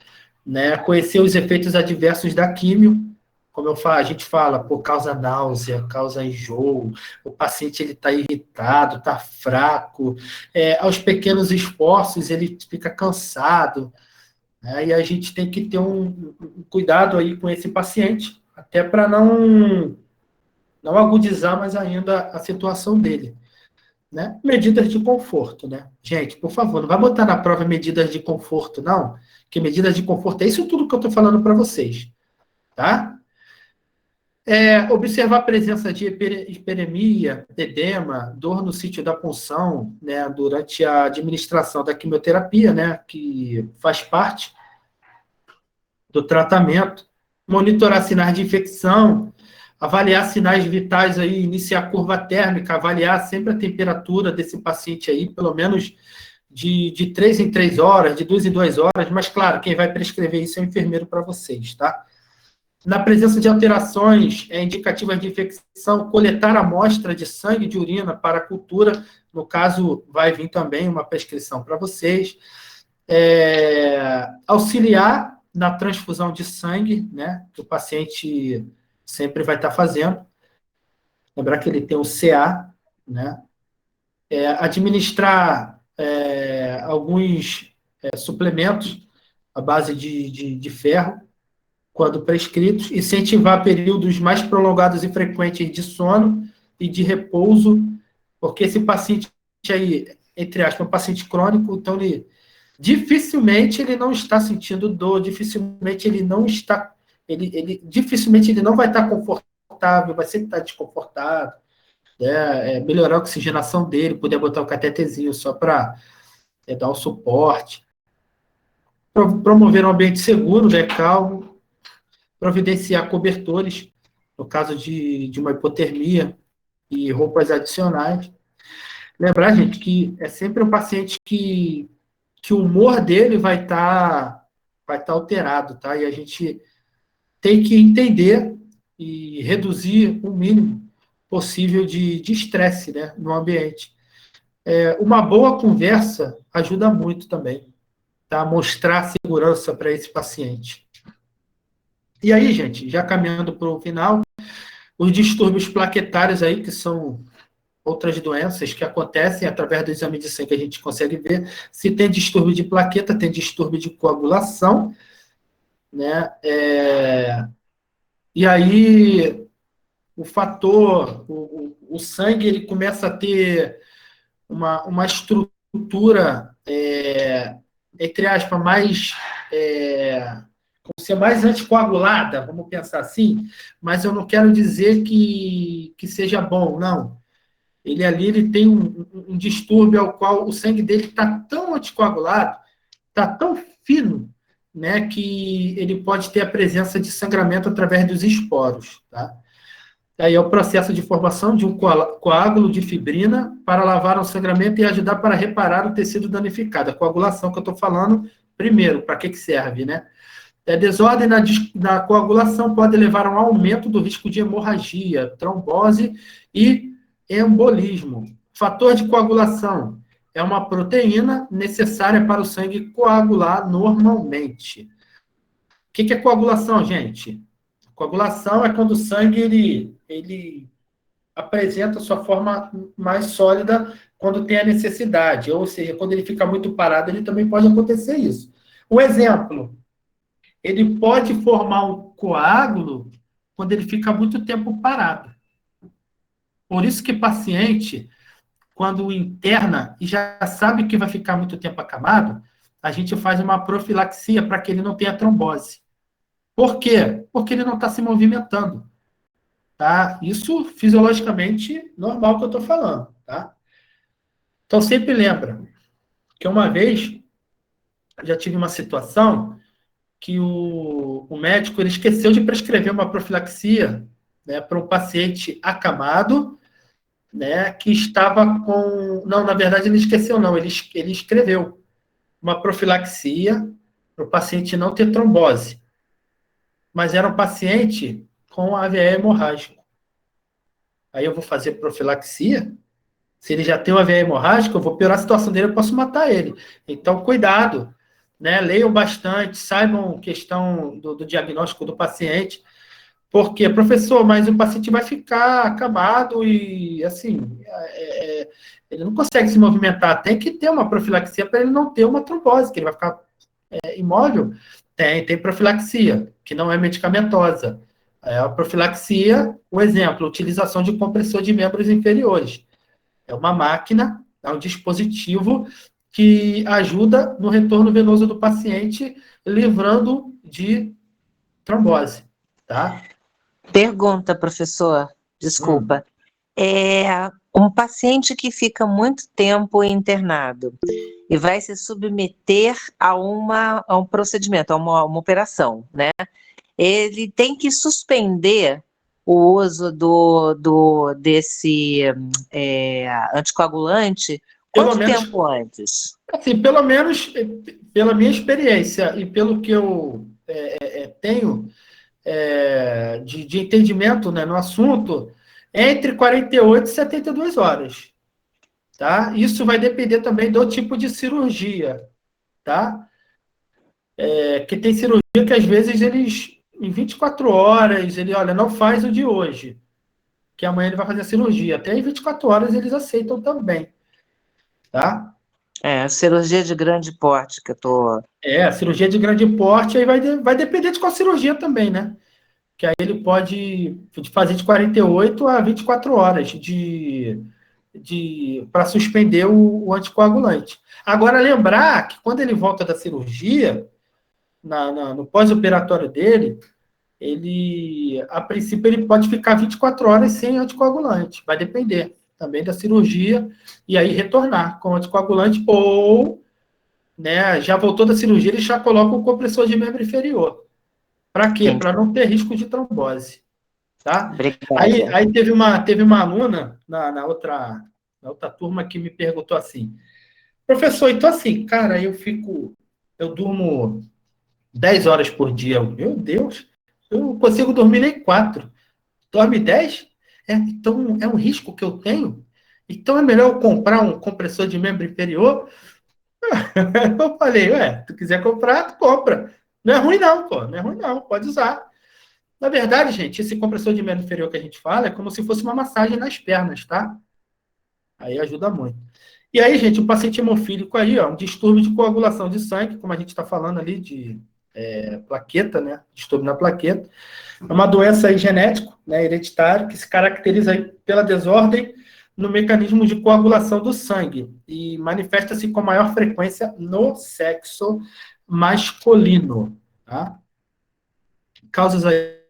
né? Conhecer os efeitos adversos da químio, como a gente fala, por causa náusea, causa enjoo, o paciente ele está irritado, está fraco, aos pequenos esforços ele fica cansado, né? E a gente tem que ter um cuidado aí com esse paciente, até para não agudizar mais ainda a situação dele, né? Medidas de conforto, né? Gente, por favor, não vai botar na prova medidas de conforto, não, porque medidas de conforto é isso tudo que eu estou falando para vocês, tá? Observar a presença de hiperemia, edema, dor no sítio da punção, né, durante a administração da quimioterapia, né, que faz parte do tratamento, monitorar sinais de infecção, avaliar sinais vitais aí, iniciar curva térmica, avaliar sempre a temperatura desse paciente aí, pelo menos de 3 em 3 horas, de 2 em 2 horas, mas claro, quem vai prescrever isso é o enfermeiro para vocês, tá? Na presença de alterações indicativas de infecção, coletar amostra de sangue e de urina para a cultura, no caso, vai vir também uma prescrição para vocês. Auxiliar na transfusão de sangue, né, que o paciente sempre vai estar fazendo. Lembrar que ele tem o CA, né? Administrar alguns suplementos à base de ferro, quando prescritos, incentivar períodos mais prolongados e frequentes de sono e de repouso, porque esse paciente aí, entre aspas, é um paciente crônico, então dificilmente ele não está sentindo dor, dificilmente ele não vai estar confortável, vai sempre estar desconfortável, né? Melhorar a oxigenação dele, poder botar o catetezinho só para dar o suporte, promover um ambiente seguro, né, calmo, providenciar cobertores, no caso de uma hipotermia, e roupas adicionais. Lembrar, gente, que é sempre um paciente que o humor dele vai estar alterado, tá? E a gente tem que entender e reduzir o mínimo possível de estresse, né, no ambiente. Uma boa conversa ajuda muito também, tá? Mostrar segurança para esse paciente. E aí, gente, já caminhando para o final, os distúrbios plaquetários aí, que são outras doenças que acontecem através do exame de sangue que a gente consegue ver. Se tem distúrbio de plaqueta, tem distúrbio de coagulação, né? E aí, o fator, o sangue, ele começa a ter uma estrutura, entre aspas, mais... ser mais anticoagulada, vamos pensar assim, mas eu não quero dizer que seja bom, não. Ele tem um distúrbio ao qual o sangue dele está tão anticoagulado, está tão fino, né, que ele pode ter a presença de sangramento através dos esporos, tá? Aí é o processo de formação de um coágulo de fibrina para lavar o sangramento e ajudar para reparar o tecido danificado. A coagulação que eu estou falando, primeiro, para que serve, né? Desordem na coagulação pode levar a um aumento do risco de hemorragia, trombose e embolismo. Fator de coagulação é uma proteína necessária para o sangue coagular normalmente. O que é coagulação, gente? Coagulação é quando o sangue ele apresenta sua forma mais sólida quando tem a necessidade, ou seja, quando ele fica muito parado, ele também pode acontecer isso. Um exemplo, ele pode formar um coágulo quando ele fica muito tempo parado. Por isso que paciente, quando interna e já sabe que vai ficar muito tempo acamado, a gente faz uma profilaxia para que ele não tenha trombose. Por quê? Porque ele não está se movimentando. Tá? Isso fisiologicamente normal que eu estou falando. Tá? Então sempre lembra que uma vez já tive uma situação que o médico ele esqueceu de prescrever uma profilaxia, né, para um paciente acamado, né, que estava com... Não, na verdade, ele esqueceu, não. Ele escreveu uma profilaxia para o paciente não ter trombose. Mas era um paciente com AVE hemorrágico. Aí eu vou fazer profilaxia. Se ele já tem um AVE hemorrágico, eu vou piorar a situação dele, eu posso matar ele. Então, cuidado, né? Leiam bastante, saibam questão do diagnóstico do paciente. Porque, professor, mas o paciente vai ficar acamado e, assim, ele não consegue se movimentar. Tem que ter uma profilaxia para ele não ter uma trombose, que ele vai ficar imóvel. Tem profilaxia, que não é medicamentosa. A profilaxia, o exemplo, utilização de compressor de membros inferiores. É uma máquina, é um dispositivo que ajuda no retorno venoso do paciente, livrando de trombose, tá? Pergunta, professor, desculpa. Um paciente que fica muito tempo internado e vai se submeter a um procedimento, a uma operação, né? Ele tem que suspender o uso desse anticoagulante quanto tempo antes? Assim, pelo menos, pela minha experiência e pelo que eu tenho de entendimento, né, no assunto, entre 48 e 72 horas. Tá? Isso vai depender também do tipo de cirurgia. Tá? Que tem cirurgia que, às vezes, eles, em 24 horas, ele, olha, não faz o de hoje, que amanhã ele vai fazer a cirurgia. Até em 24 horas eles aceitam também. Tá? Cirurgia de grande porte que eu tô... cirurgia de grande porte, aí vai depender de qual cirurgia também, né? Que aí ele pode fazer de 48 a 24 horas para suspender o anticoagulante. Agora, lembrar que quando ele volta da cirurgia, no pós-operatório dele, a princípio, ele pode ficar 24 horas sem anticoagulante. Vai depender também da cirurgia, e aí retornar com anticoagulante, ou, né, já voltou da cirurgia, ele já coloca o compressor de membro inferior. Para quê? Para não ter risco de trombose. Tá? Aí teve uma aluna na outra turma que me perguntou assim, professor, então assim, cara, eu durmo 10 horas por dia. Meu Deus, eu não consigo dormir nem 4. Dorme 10? Então é um risco que eu tenho? Então é melhor eu comprar um compressor de membro inferior? Eu falei, tu quiser comprar, tu compra. Não é ruim não, pô, não é ruim não, pode usar. Na verdade, gente, esse compressor de membro inferior que a gente fala é como se fosse uma massagem nas pernas, tá? Aí ajuda muito. E aí, gente, o paciente hemofílico aí, um distúrbio de coagulação de sangue, como a gente está falando ali de plaqueta, né? Distúrbio na plaqueta. É uma doença aí genética, né, hereditária, que se caracteriza aí pela desordem no mecanismo de coagulação do sangue e manifesta-se com maior frequência no sexo masculino, tá? Causas aí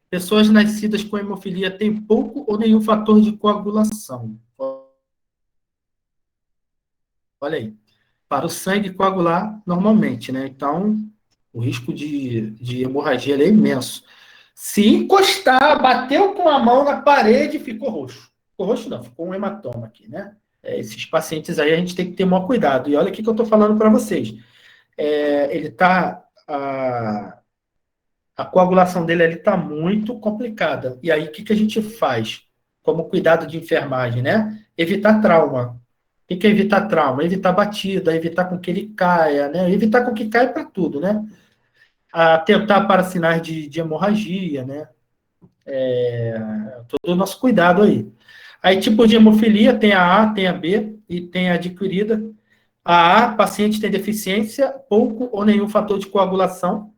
pessoas nascidas com hemofilia têm pouco ou nenhum fator de coagulação. Olha aí. Para o sangue coagular normalmente, né? Então, o risco de hemorragia é imenso. Se encostar, bateu com a mão na parede, ficou roxo. Ficou roxo não, ficou um hematoma aqui, né? Esses pacientes aí a gente tem que ter maior cuidado. E olha o que eu estou falando para vocês. Ele está... A coagulação dele ali está muito complicada. E aí, o que a gente faz? Como cuidado de enfermagem, né? Evitar trauma. O que é evitar trauma? Evitar batida, evitar com que ele caia, né? Evitar com que caia para tudo, né? Tentar para sinais de hemorragia, né? Todo o nosso cuidado aí. Aí, tipo de hemofilia, tem a A, tem a B e tem a adquirida. A A, paciente tem deficiência, pouco ou nenhum fator de coagulação,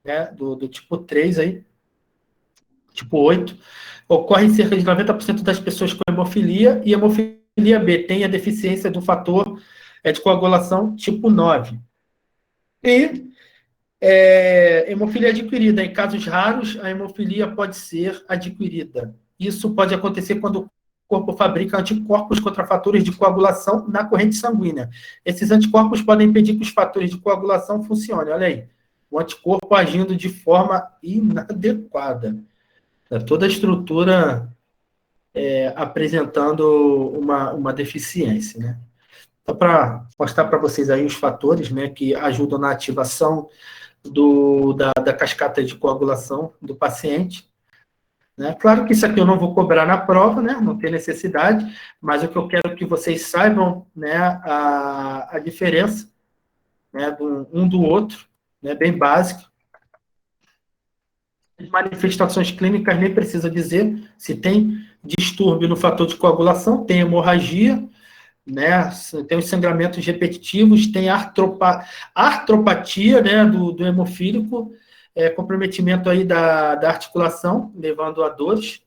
né, do tipo 3 aí, tipo 8, ocorre em cerca de 90% das pessoas com hemofilia, e hemofilia B tem a deficiência do fator de coagulação tipo 9. E hemofilia adquirida, em casos raros, a hemofilia pode ser adquirida. Isso pode acontecer quando o corpo fabrica anticorpos contra fatores de coagulação na corrente sanguínea. Esses anticorpos podem impedir que os fatores de coagulação funcionem, olha aí. O anticorpo agindo de forma inadequada. Toda a estrutura apresentando uma deficiência, né? Só para mostrar para vocês aí os fatores, né, que ajudam na ativação da cascata de coagulação do paciente. Né? Claro que isso aqui eu não vou cobrar na prova, né? Não tem necessidade, mas o que eu quero que vocês saibam, né, a diferença, né, um do outro, né, bem básico. Manifestações clínicas nem precisa dizer, se tem distúrbio no fator de coagulação, tem hemorragia, né, tem os sangramentos repetitivos, tem artropatia, né, do hemofílico, comprometimento aí da articulação, levando a dores,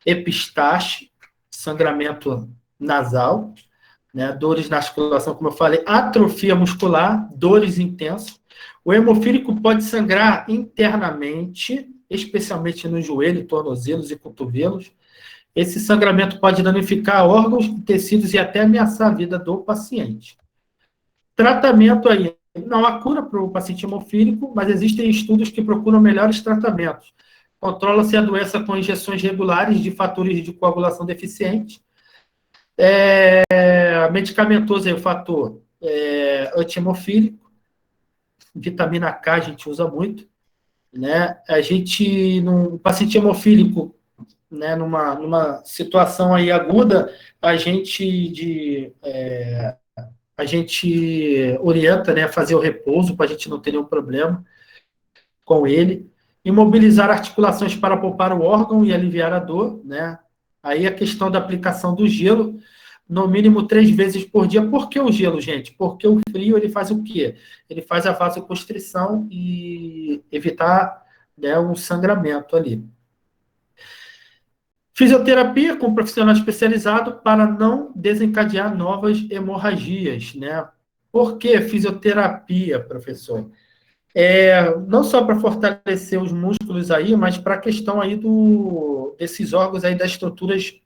epistaxe, sangramento nasal, né, dores na articulação, como eu falei, atrofia muscular, dores intensas. O hemofílico pode sangrar internamente, especialmente no joelho, tornozelos e cotovelos. Esse sangramento pode danificar órgãos, tecidos e até ameaçar a vida do paciente. Tratamento aí, não há cura para o paciente hemofílico, mas existem estudos que procuram melhores tratamentos. Controla-se a doença com injeções regulares de fatores de coagulação deficiente. Medicamentoso aí, o fator anti-hemofílico. Vitamina K a gente usa muito. Né? A gente, no paciente hemofílico, né, numa situação aí aguda, a gente orienta, né, a fazer o repouso para a gente não ter nenhum problema com ele. Imobilizar articulações para poupar o órgão e aliviar a dor, né? Aí a questão da aplicação do gelo, no mínimo 3 vezes por dia. Por que o gelo, gente? Porque o frio, ele faz o quê? Ele faz a vasoconstrição e evitar, né, um sangramento ali. Fisioterapia com profissional especializado para não desencadear novas hemorragias, né? Por que fisioterapia, professor? Não só para fortalecer os músculos aí, mas para a questão aí desses órgãos aí das estruturas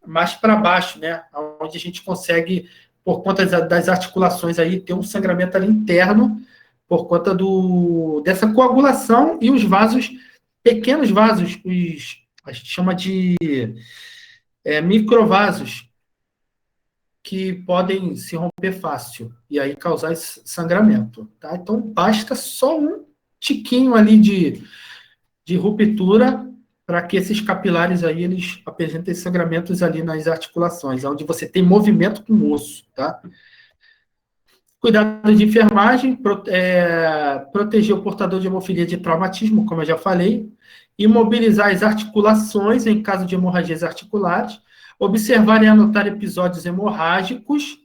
mais para baixo, né? Onde a gente consegue, por conta das articulações aí, ter um sangramento ali interno, por conta dessa coagulação e os vasos, pequenos vasos, a gente chama de microvasos, que podem se romper fácil e aí causar esse sangramento. Tá? Então, basta só um tiquinho ali de ruptura para que esses capilares aí, eles apresentem sangramentos ali nas articulações, onde você tem movimento com o osso. Tá? Cuidado de enfermagem, proteger o portador de hemofilia de traumatismo, como eu já falei, imobilizar as articulações em caso de hemorragias articulares, observar e anotar episódios hemorrágicos.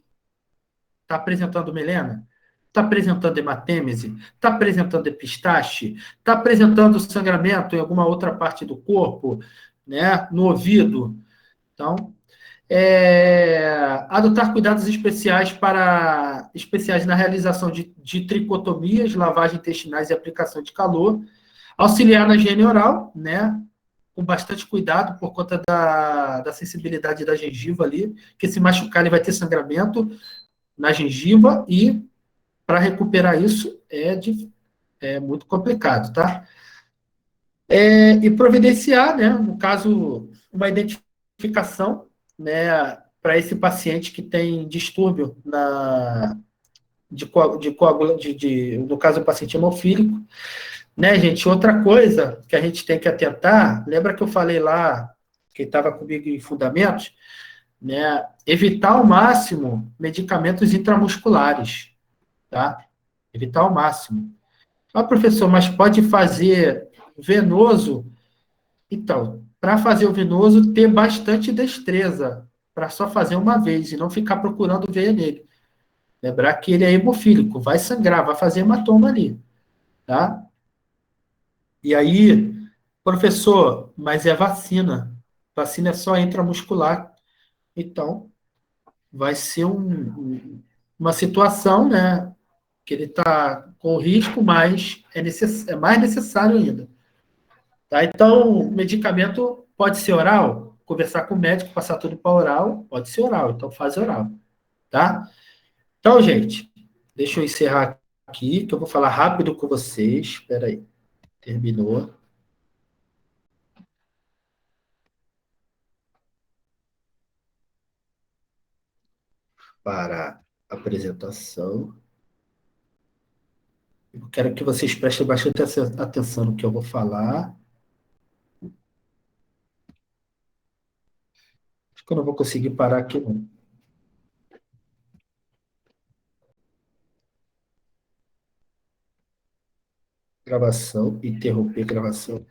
Está apresentando melena? Está apresentando hematêmese? Está apresentando epistaxe? Está apresentando sangramento em alguma outra parte do corpo? Né? No ouvido? Então, adotar cuidados especiais na realização de tricotomias, lavagem intestinais e aplicação de calor, auxiliar na higiene oral, né? Com bastante cuidado por conta da sensibilidade da gengiva ali, que se machucar ele vai ter sangramento na gengiva e para recuperar isso é muito complicado, tá? E providenciar, né, no caso, uma identificação, né, para esse paciente que tem distúrbio no caso, o paciente hemofílico. Né, gente? Outra coisa que a gente tem que atentar, lembra que eu falei lá, que estava comigo em fundamentos, né? Evitar ao máximo medicamentos intramusculares, tá? Evitar ao máximo. Ah, professor, mas pode fazer venoso? Então, para fazer o venoso, ter bastante destreza, para só fazer uma vez e não ficar procurando veia nele. Lembrar que ele é hemofílico, vai sangrar, vai fazer hematoma ali, tá? E aí, professor, mas é vacina. Vacina é só intramuscular. Então, vai ser uma situação, né, que ele está com risco, mas é mais necessário ainda. Tá? Então, o medicamento pode ser oral, conversar com o médico, passar tudo para oral, pode ser oral, então faz oral. Tá? Então, gente, deixa eu encerrar aqui, que eu vou falar rápido com vocês. Espera aí, terminou. para a apresentação. Eu quero que vocês prestem bastante atenção no que eu vou falar. Acho que eu não vou conseguir parar aqui, não. Gravação, interromper gravação.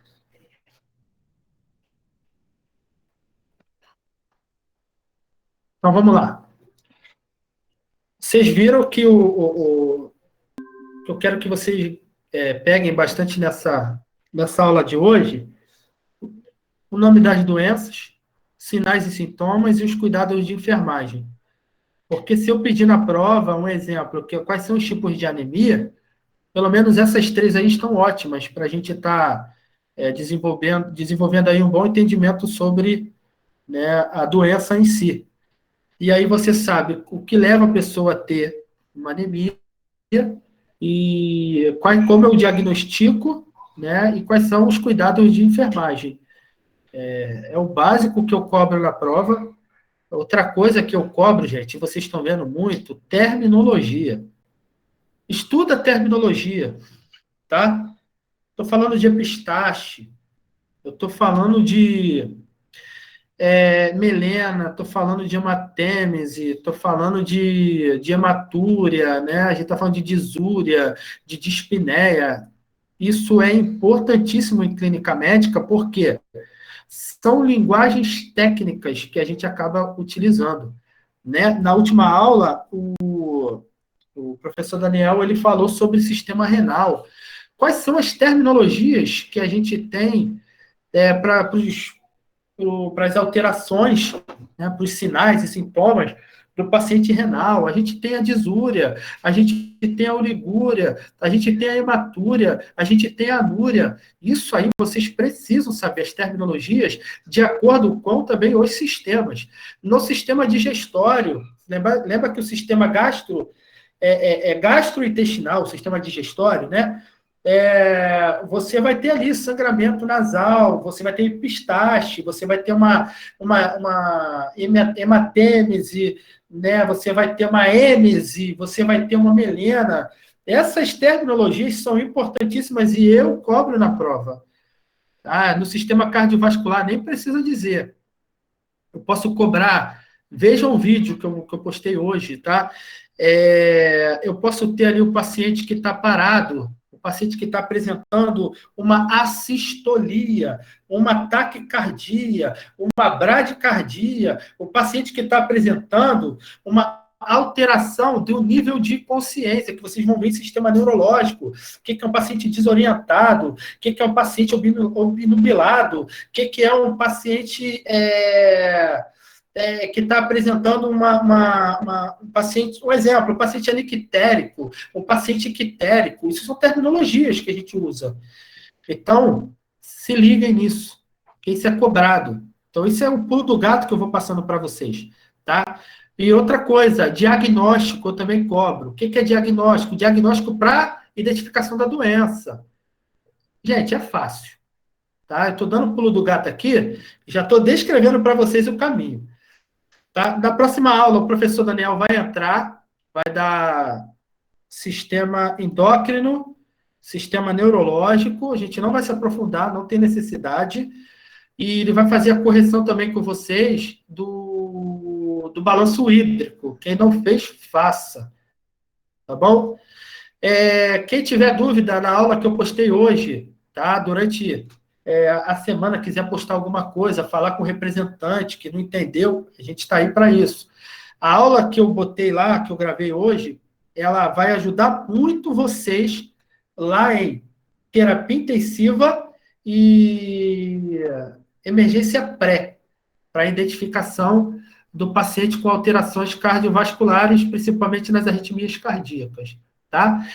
Então, vamos lá. Vocês viram que eu quero que vocês peguem bastante nessa aula de hoje o nome das doenças, sinais e sintomas e os cuidados de enfermagem. Porque se eu pedir na prova um exemplo, quais são os tipos de anemia, pelo menos essas 3 aí estão ótimas para a gente estar desenvolvendo aí um bom entendimento sobre, né, a doença em si. E aí você sabe o que leva a pessoa a ter uma anemia e como eu diagnostico, né, e quais são os cuidados de enfermagem. É o básico que eu cobro na prova. Outra coisa que eu cobro, gente, vocês estão vendo muito, terminologia. Estuda a terminologia, tá? Estou falando de epistaxe, eu estou falando de melena, estou falando de hematêmese, estou falando de hematúria, né? A gente está falando de disúria, de dispneia. Isso é importantíssimo em clínica médica, porque são linguagens técnicas que a gente acaba utilizando, né? Na última aula, o professor Daniel ele falou sobre o sistema renal. Quais são as terminologias que a gente tem para as alterações, né, para os sinais e sintomas do paciente renal? A gente tem a disúria, a gente tem a oligúria, a gente tem a hematúria, a gente tem a anúria. Isso aí vocês precisam saber as terminologias de acordo com também os sistemas. No sistema digestório, lembra que o sistema gastrointestinal, o sistema digestório, né? Você vai ter ali sangramento nasal, você vai ter epistaxe, você vai ter uma hematêmese, né? Você vai ter uma êmese, você vai ter uma melena. Essas terminologias são importantíssimas e eu cobro na prova. No sistema cardiovascular, nem precisa dizer. Eu posso cobrar. Vejam o vídeo que eu postei hoje, tá? Eu posso ter ali o paciente que está parado, o paciente que está apresentando uma assistolia, uma taquicardia, uma bradicardia, o paciente que está apresentando uma alteração do nível de consciência, que vocês vão ver em sistema neurológico, o que é um paciente desorientado, o que é um paciente obnubilado, o que é um paciente que está apresentando um paciente, um exemplo, um paciente anictérico, um paciente ictérico. Isso são terminologias que a gente usa. Então, se liguem nisso, que isso é cobrado. Então, isso é o pulo do gato que eu vou passando para vocês, tá? E outra coisa, diagnóstico eu também cobro. O que é diagnóstico? Diagnóstico para identificação da doença. Gente, é fácil, tá? Eu estou dando o pulo do gato aqui, já estou descrevendo para vocês o caminho. Tá? Na próxima aula, o professor Daniel vai entrar, vai dar sistema endócrino, sistema neurológico, a gente não vai se aprofundar, não tem necessidade, e ele vai fazer a correção também com vocês do balanço hídrico. Quem não fez, faça. Tá bom? Quem tiver dúvida na aula que eu postei hoje, tá? Durante a semana, quiser postar alguma coisa, falar com o representante que não entendeu, a gente está aí para isso. A aula que eu botei lá, que eu gravei hoje, ela vai ajudar muito vocês lá em terapia intensiva e emergência pré, para identificação do paciente com alterações cardiovasculares, principalmente nas arritmias cardíacas, tá?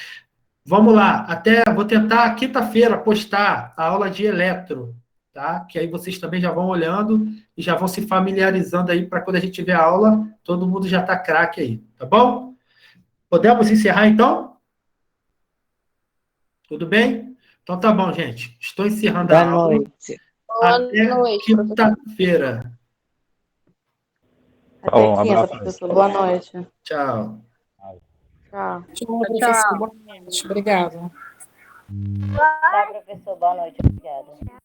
Vamos lá, vou tentar quinta-feira postar a aula de eletro, tá? Que aí vocês também já vão olhando e já vão se familiarizando aí para quando a gente tiver a aula, todo mundo já está craque aí, tá bom? Podemos encerrar então? Tudo bem? Então tá bom, gente. Estou encerrando a aula. Boa noite. Boa Até noite, quinta-feira. Até Tá bom, um quinta, abraço. professor. Boa noite. Tchau. Tchau. Tchau, professor. Boa noite. Obrigada. Tá, professor. Boa noite. Obrigada.